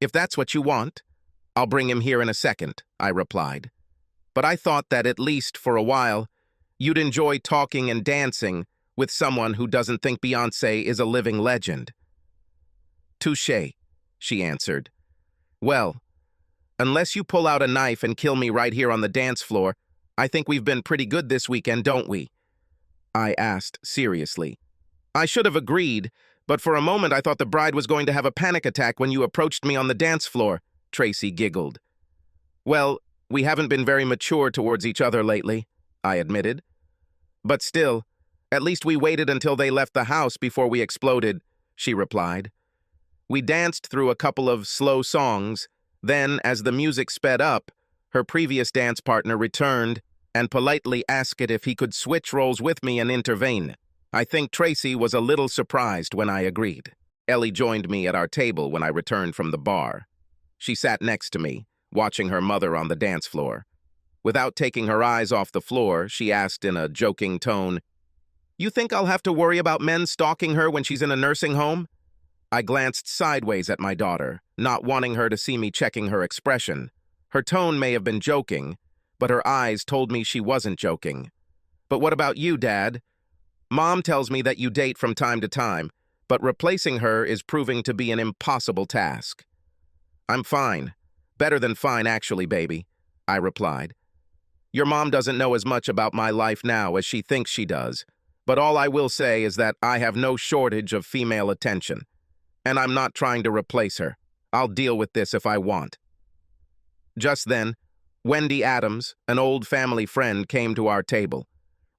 "If that's what you want, I'll bring him here in a second," I replied. "But I thought that at least for a while, you'd enjoy talking and dancing with someone who doesn't think Beyoncé is a living legend." "Touché," she answered. "Well, unless you pull out a knife and kill me right here on the dance floor, I think we've been pretty good this weekend, don't we?" I asked seriously. "I should have agreed, but for a moment I thought the bride was going to have a panic attack when you approached me on the dance floor," Tracy giggled. "Well, we haven't been very mature towards each other lately," I admitted. "But still, at least we waited until they left the house before we exploded," she replied. We danced through a couple of slow songs. Then, as the music sped up, her previous dance partner returned and politely asked if he could switch roles with me and intervene. I think Tracy was a little surprised when I agreed. Ellie joined me at our table when I returned from the bar. She sat next to me, watching her mother on the dance floor. Without taking her eyes off the floor, she asked in a joking tone, "You think I'll have to worry about men stalking her when she's in a nursing home?" I glanced sideways at my daughter, not wanting her to see me checking her expression. Her tone may have been joking, but her eyes told me she wasn't joking. "But what about you, Dad? Mom tells me that you date from time to time, but replacing her is proving to be an impossible task." "I'm fine. Better than fine, actually, baby," I replied. "Your mom doesn't know as much about my life now as she thinks she does, but all I will say is that I have no shortage of female attention, and I'm not trying to replace her. I'll deal with this if I want." Just then, Wendy Adams, an old family friend, came to our table.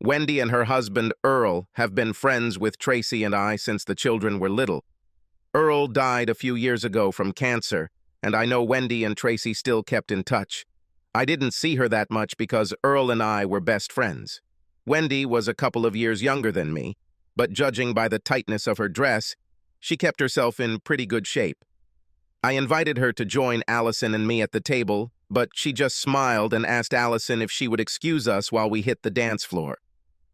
Wendy and her husband, Earl, have been friends with Tracy and I since the children were little. Earl died a few years ago from cancer, and I know Wendy and Tracy still kept in touch. I didn't see her that much because Earl and I were best friends. Wendy was a couple of years younger than me, but judging by the tightness of her dress, she kept herself in pretty good shape. I invited her to join Allison and me at the table, but she just smiled and asked Allison if she would excuse us while we hit the dance floor.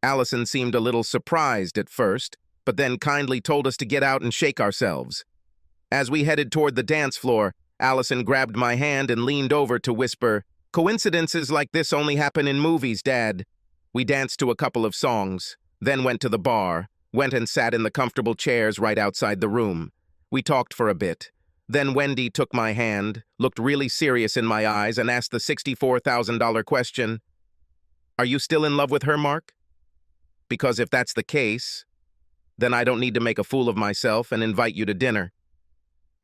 Allison seemed a little surprised at first, but then kindly told us to get out and shake ourselves. As we headed toward the dance floor, Allison grabbed my hand and leaned over to whisper, "Coincidences like this only happen in movies, Dad." We danced to a couple of songs, then went to the bar, went and sat in the comfortable chairs right outside the room. We talked for a bit. Then Wendy took my hand, looked really serious in my eyes, and asked the $64,000 question, "Are you still in love with her, Mark? Because if that's the case, then I don't need to make a fool of myself and invite you to dinner."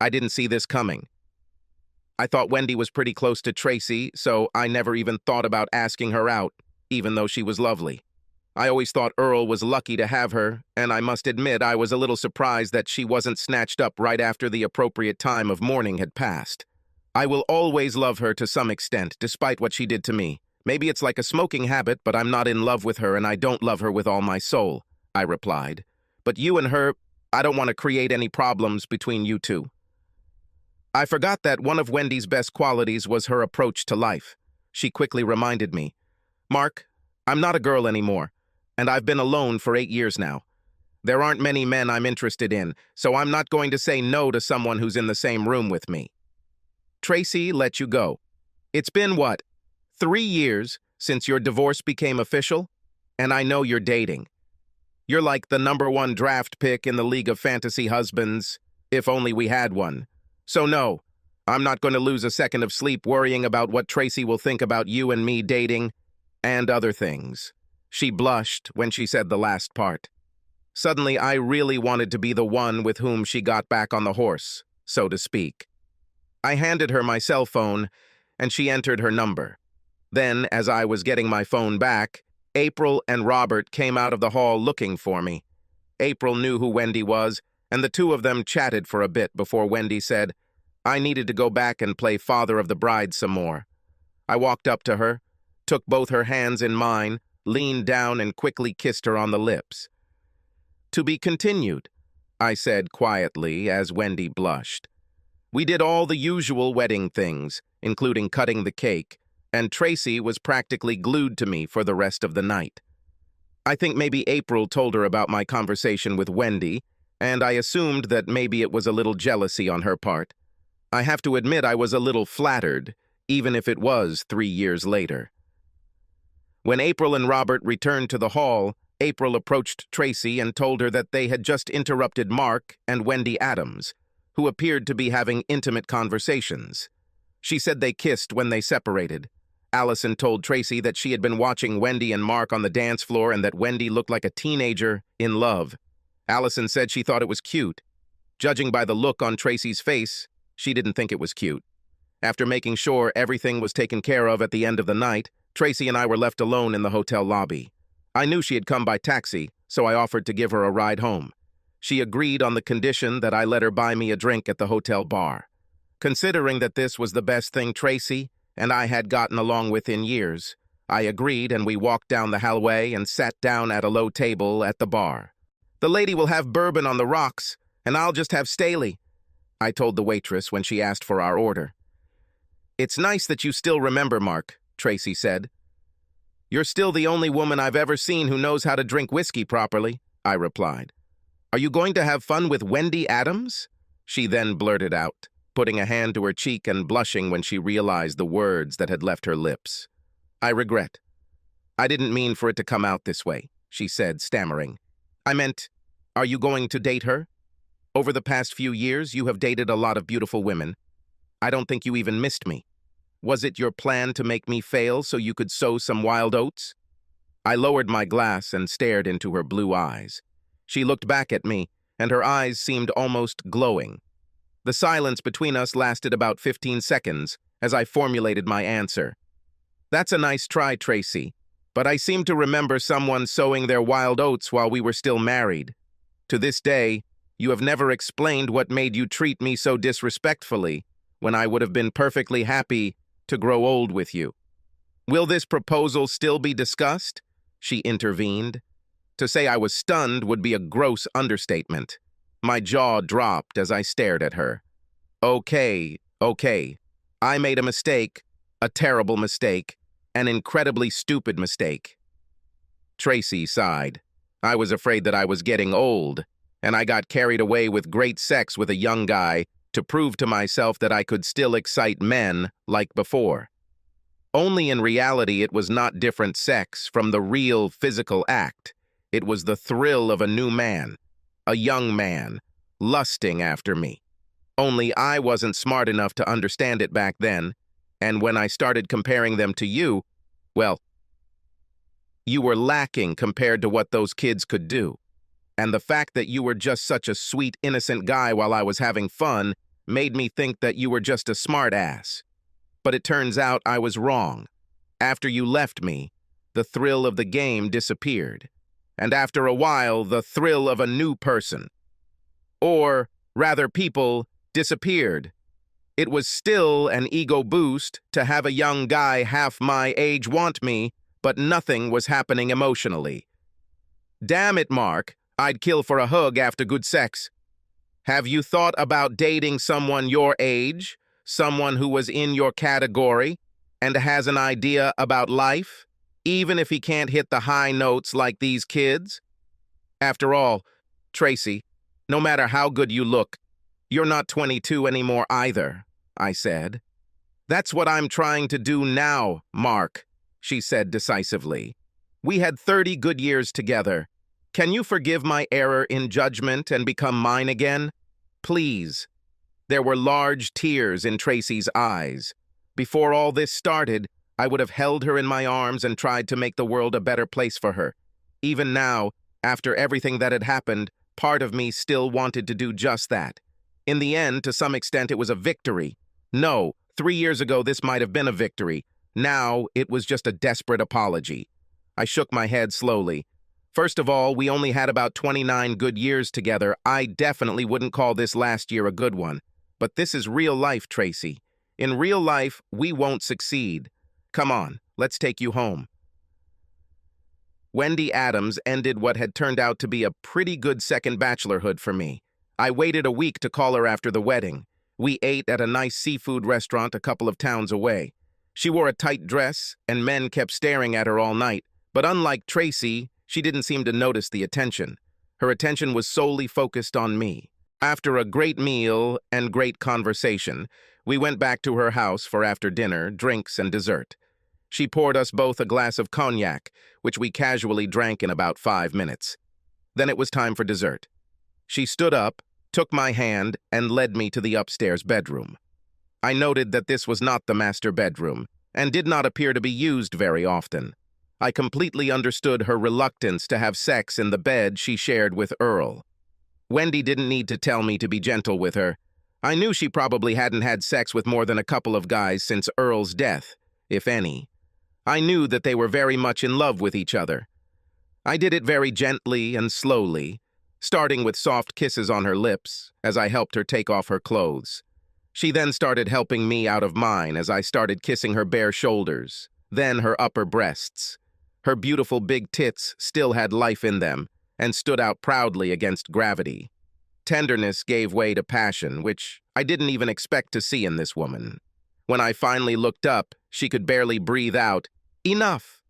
I didn't see this coming. I thought Wendy was pretty close to Tracy, so I never even thought about asking her out, even though she was lovely. I always thought Earl was lucky to have her, and I must admit I was a little surprised that she wasn't snatched up right after the appropriate time of mourning had passed. I will always love her to some extent, despite what she did to me. Maybe it's like a smoking habit, but I'm not in love with her and I don't love her with all my soul, I replied. But you and her, I don't want to create any problems between you two. I forgot that one of Wendy's best qualities was her approach to life. She quickly reminded me, "Mark, I'm not a girl anymore, and I've been alone for 8 years now. There aren't many men I'm interested in, so I'm not going to say no to someone who's in the same room with me. Tracy let you go. It's been, 3 years since your divorce became official, and I know you're dating. You're like the #1 draft pick in the League of Fantasy Husbands, if only we had one. So no, I'm not going to lose a second of sleep worrying about what Tracy will think about you and me dating, and other things." She blushed when she said the last part. Suddenly, I really wanted to be the one with whom she got back on the horse, so to speak. I handed her my cell phone, and she entered her number. Then, as I was getting my phone back, April and Robert came out of the hall looking for me. April knew who Wendy was, and the two of them chatted for a bit before Wendy said, I needed to go back and play father of the bride some more. I walked up to her, took both her hands in mine, leaned down and quickly kissed her on the lips. "To be continued," I said quietly as Wendy blushed. We did all the usual wedding things, including cutting the cake, and Tracy was practically glued to me for the rest of the night. I think maybe April told her about my conversation with Wendy, and I assumed that maybe it was a little jealousy on her part. I have to admit I was a little flattered, even if it was 3 years later. When April and Robert returned to the hall, April approached Tracy and told her that they had just interrupted Mark and Wendy Adams, who appeared to be having intimate conversations. She said they kissed when they separated. Allison told Tracy that she had been watching Wendy and Mark on the dance floor and that Wendy looked like a teenager in love. Allison said she thought it was cute. Judging by the look on Tracy's face, she didn't think it was cute. After making sure everything was taken care of at the end of the night, Tracy and I were left alone in the hotel lobby. I knew she had come by taxi, so I offered to give her a ride home. She agreed on the condition that I let her buy me a drink at the hotel bar. Considering that this was the best thing Tracy and I had gotten along with in years, I agreed and we walked down the hallway and sat down at a low table at the bar. The lady will have bourbon on the rocks, and I'll just have Staley," I told the waitress when she asked for our order. "It's nice that you still remember, Mark," Tracy said. "You're still the only woman I've ever seen who knows how to drink whiskey properly," I replied. "Are you going to have fun with Wendy Adams?" She then blurted out, putting a hand to her cheek and blushing when she realized the words that had left her lips. "I regret. I didn't mean for it to come out this way," she said, stammering. "I meant, are you going to date her? Over the past few years, you have dated a lot of beautiful women. I don't think you even missed me. Was it your plan to make me fail so you could sow some wild oats?" I lowered my glass and stared into her blue eyes. She looked back at me, and her eyes seemed almost glowing. The silence between us lasted about 15 seconds as I formulated my answer. "That's a nice try, Tracy, but I seem to remember someone sowing their wild oats while we were still married. To this day, you have never explained what made you treat me so disrespectfully when I would have been perfectly happy to grow old with you." "Will this proposal still be discussed?" she intervened. To say I was stunned would be a gross understatement. My jaw dropped as I stared at her. Okay. I made a mistake, a terrible mistake, an incredibly stupid mistake." Tracy sighed. "I was afraid that I was getting old, and I got carried away with great sex with a young guy to prove to myself that I could still excite men like before. Only in reality it was not different sex from the real physical act. It was the thrill of a new man, a young man, lusting after me. Only I wasn't smart enough to understand it back then, and when I started comparing them to you, well, you were lacking compared to what those kids could do. And the fact that you were just such a sweet, innocent guy while I was having fun made me think that you were just a smart ass. But it turns out I was wrong. After you left me, the thrill of the game disappeared. And after a while, the thrill of a new person, or rather people, disappeared. It was still an ego boost to have a young guy half my age want me, but nothing was happening emotionally. Damn it, Mark, I'd kill for a hug after good sex. Have you thought about dating someone your age, someone who was in your category, and has an idea about life? Even if he can't hit the high notes like these kids? After all, Tracy, no matter how good you look, you're not 22 anymore either, I said. That's what I'm trying to do now, Mark, she said decisively. We had 30 good years together. Can you forgive my error in judgment and become mine again? Please. There were large tears in Tracy's eyes. Before all this started, I would have held her in my arms and tried to make the world a better place for her. Even now, after everything that had happened, part of me still wanted to do just that. In the end, to some extent, it was a victory. No, 3 years ago this might have been a victory. Now, it was just a desperate apology. I shook my head slowly. First of all, we only had about 29 good years together. I definitely wouldn't call this last year a good one. But this is real life, Tracy. In real life, we won't succeed. Come on, let's take you home. Wendy Adams ended what had turned out to be a pretty good second bachelorhood for me. I waited a week to call her after the wedding. We ate at a nice seafood restaurant a couple of towns away. She wore a tight dress, and men kept staring at her all night. But unlike Tracy, she didn't seem to notice the attention. Her attention was solely focused on me. After a great meal and great conversation, we went back to her house for after dinner, drinks, and dessert. She poured us both a glass of cognac, which we casually drank in about 5 minutes. Then it was time for dessert. She stood up, took my hand, and led me to the upstairs bedroom. I noted that this was not the master bedroom, and did not appear to be used very often. I completely understood her reluctance to have sex in the bed she shared with Earl. Wendy didn't need to tell me to be gentle with her. I knew she probably hadn't had sex with more than a couple of guys since Earl's death, if any. I knew that they were very much in love with each other. I did it very gently and slowly, starting with soft kisses on her lips as I helped her take off her clothes. She then started helping me out of mine as I started kissing her bare shoulders, then her upper breasts. Her beautiful big tits still had life in them, and stood out proudly against gravity. Tenderness gave way to passion, which I didn't even expect to see in this woman. When I finally looked up, she could barely breathe out, "Enough!"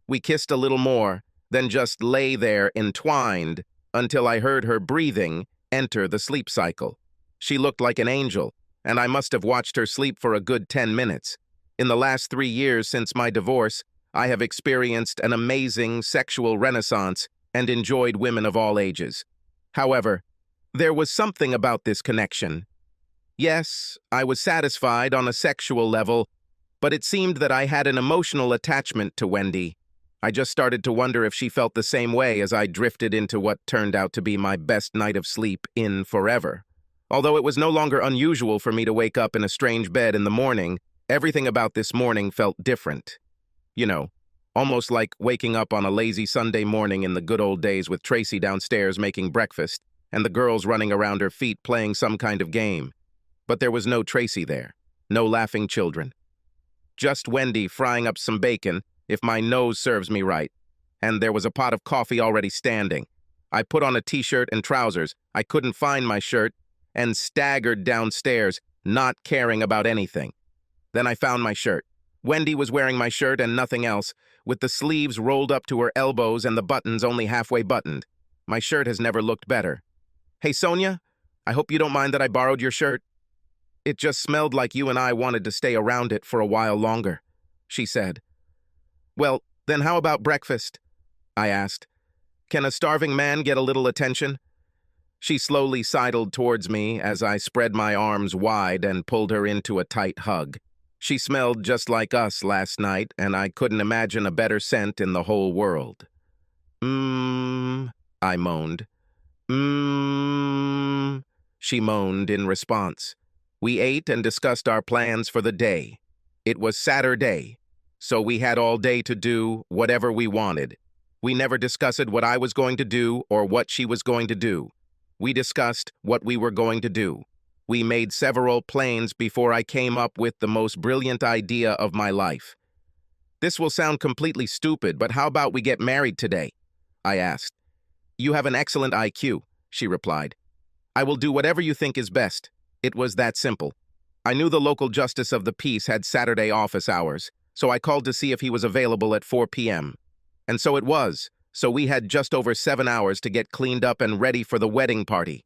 We kissed a little more, then just lay there entwined until I heard her breathing enter the sleep cycle. She looked like an angel, and I must have watched her sleep for a good 10 minutes. In the last 3 years since my divorce, I have experienced an amazing sexual renaissance and enjoyed women of all ages. However, there was something about this connection. Yes, I was satisfied on a sexual level, but it seemed that I had an emotional attachment to Wendy. I just started to wonder if she felt the same way as I drifted into what turned out to be my best night of sleep in forever. Although it was no longer unusual for me to wake up in a strange bed in the morning, everything about this morning felt different. You know, almost like waking up on a lazy Sunday morning in the good old days with Tracy downstairs making breakfast and the girls running around her feet playing some kind of game. But there was no Tracy there, no laughing children. Just Wendy frying up some bacon, if my nose serves me right, and there was a pot of coffee already standing. I put on a t-shirt and trousers, I couldn't find my shirt, and staggered downstairs, not caring about anything. Then I found my shirt. Wendy was wearing my shirt and nothing else, with the sleeves rolled up to her elbows and the buttons only halfway buttoned. My shirt has never looked better. "Hey, Sonia, I hope you don't mind that I borrowed your shirt. It just smelled like you and I wanted to stay around it for a while longer," she said. "Well, then how about breakfast?" I asked. "Can a starving man get a little attention?" She slowly sidled towards me as I spread my arms wide and pulled her into a tight hug. She smelled just like us last night, and I couldn't imagine a better scent in the whole world. I moaned. She moaned in response. We ate and discussed our plans for the day. It was Saturday, so we had all day to do whatever we wanted. We never discussed what I was going to do or what she was going to do. We discussed what we were going to do. We made several plans before I came up with the most brilliant idea of my life. "This will sound completely stupid, but how about we get married today?" I asked. "You have an excellent IQ," she replied. "I will do whatever you think is best." It was that simple. I knew the local justice of the peace had Saturday office hours, so I called to see if he was available at 4 p.m. And so it was, so we had just over 7 hours to get cleaned up and ready for the wedding party.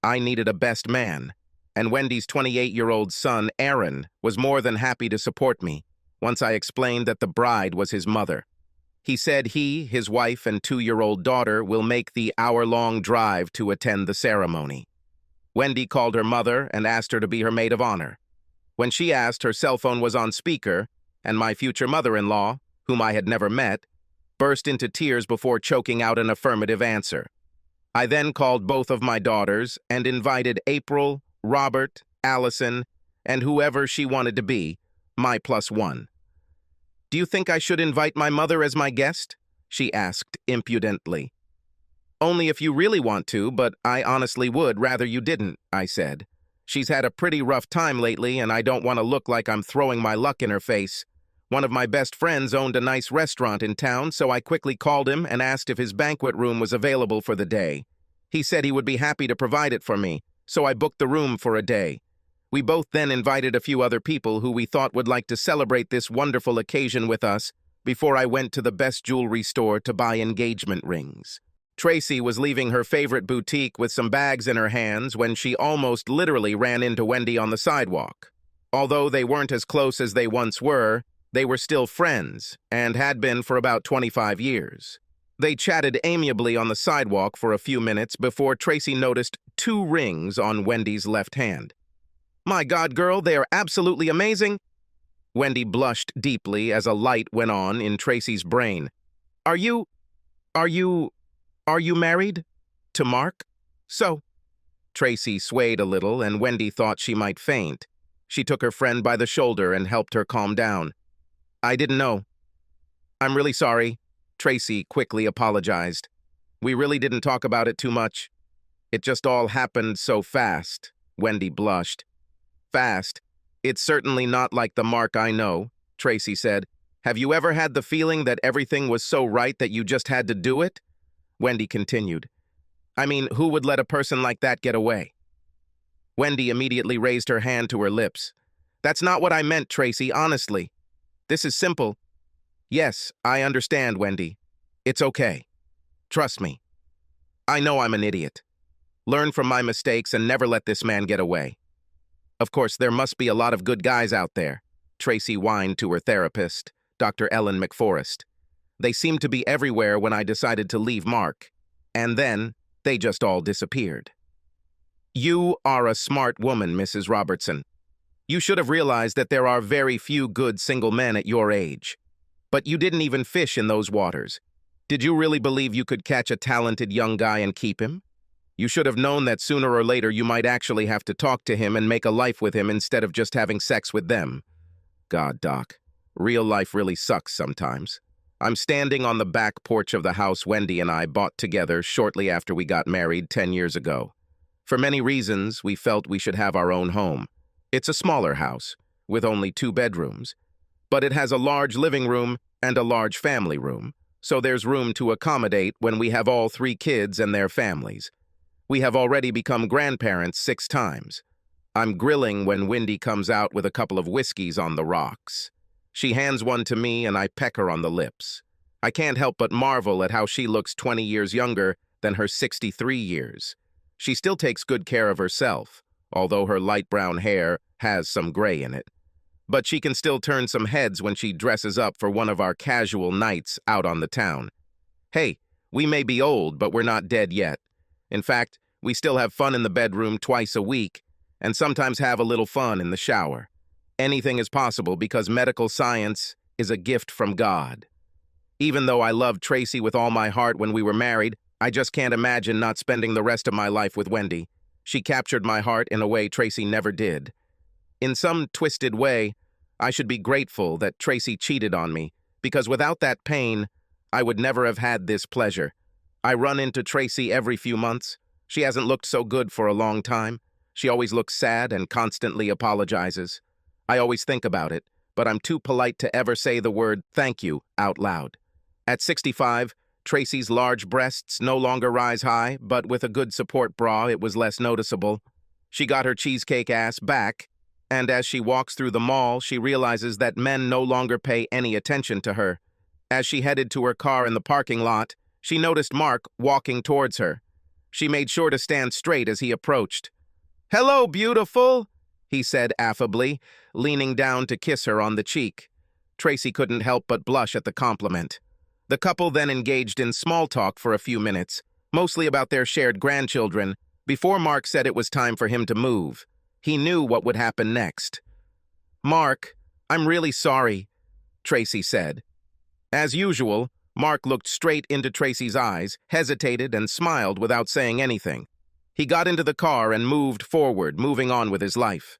I needed a best man, and Wendy's 28-year-old son, Aaron, was more than happy to support me once I explained that the bride was his mother. He said he, his wife, and 2-year-old daughter will make the hour-long drive to attend the ceremony. Wendy called her mother and asked her to be her maid of honor. When she asked, her cell phone was on speaker, and my future mother-in-law, whom I had never met, burst into tears before choking out an affirmative answer. I then called both of my daughters and invited April, Robert, Allison, and whoever she wanted to be, my +1. "Do you think I should invite my mother as my guest?" she asked impudently. "Only if you really want to, but I honestly would rather you didn't," I said. "She's had a pretty rough time lately, and I don't want to look like I'm throwing my luck in her face. One of my best friends owned a nice restaurant in town, so I quickly called him and asked if his banquet room was available for the day. He said he would be happy to provide it for me, so I booked the room for a day. We both then invited a few other people who we thought would like to celebrate this wonderful occasion with us before I went to the best jewelry store to buy engagement rings. Tracy was leaving her favorite boutique with some bags in her hands when she almost literally ran into Wendy on the sidewalk. Although they weren't as close as they once were, they were still friends and had been for about 25 years. They chatted amiably on the sidewalk for a few minutes before Tracy noticed 2 rings on Wendy's left hand. "My God, girl, they are absolutely amazing." Wendy blushed deeply as a light went on in Tracy's brain. Are you married? To Mark?" "So." Tracy swayed a little, and Wendy thought she might faint. She took her friend by the shoulder and helped her calm down. "I didn't know." "I'm really sorry," Tracy quickly apologized. "We really didn't talk about it too much. It just all happened so fast." Wendy blushed. "Fast? It's certainly not like the Mark I know," Tracy said. "Have you ever had the feeling that everything was so right that you just had to do it? Wendy continued. I mean, who would let a person like that get away? Wendy immediately raised her hand to her lips. That's not what I meant, Tracy, honestly. This is simple. Yes, I understand, Wendy. It's okay. Trust me. I know I'm an idiot. Learn from my mistakes and never let this man get away. Of course, there must be a lot of good guys out there, Tracy whined to her therapist, Dr. Ellen McForrest. They seemed to be everywhere when I decided to leave Mark. And then, they just all disappeared. You are a smart woman, Mrs. Robertson. You should have realized that there are very few good single men at your age. But you didn't even fish in those waters. Did you really believe you could catch a talented young guy and keep him? You should have known that sooner or later you might actually have to talk to him and make a life with him instead of just having sex with them. God, Doc, real life really sucks sometimes. I'm standing on the back porch of the house Wendy and I bought together shortly after we got married 10 years ago. For many reasons, we felt we should have our own home. It's a smaller house, with only 2 bedrooms, but it has a large living room and a large family room, so there's room to accommodate when we have all 3 kids and their families. We have already become grandparents 6 times. I'm grilling when Wendy comes out with a couple of whiskeys on the rocks. She hands one to me and I peck her on the lips. I can't help but marvel at how she looks 20 years younger than her 63 years. She still takes good care of herself, although her light brown hair has some gray in it. But she can still turn some heads when she dresses up for one of our casual nights out on the town. Hey, we may be old, but we're not dead yet. In fact, we still have fun in the bedroom twice a week, and sometimes have a little fun in the shower. Anything is possible because medical science is a gift from God. Even though I loved Tracy with all my heart when we were married, I just can't imagine not spending the rest of my life with Wendy. She captured my heart in a way Tracy never did. In some twisted way, I should be grateful that Tracy cheated on me, because without that pain, I would never have had this pleasure. I run into Tracy every few months. She hasn't looked so good for a long time. She always looks sad and constantly apologizes. I always think about it, but I'm too polite to ever say the word thank you out loud. At 65, Tracy's large breasts no longer rise high, but with a good support bra, it was less noticeable. She got her cheesecake ass back, and as she walks through the mall, she realizes that men no longer pay any attention to her. As she headed to her car in the parking lot, she noticed Mark walking towards her. She made sure to stand straight as he approached. "Hello, beautiful," he said affably, leaning down to kiss her on the cheek. Tracy couldn't help but blush at the compliment. The couple then engaged in small talk for a few minutes, mostly about their shared grandchildren, before Mark said it was time for him to move. He knew what would happen next. "Mark, I'm really sorry," Tracy said. As usual, Mark looked straight into Tracy's eyes, hesitated, and smiled without saying anything. He got into the car and moved forward, moving on with his life.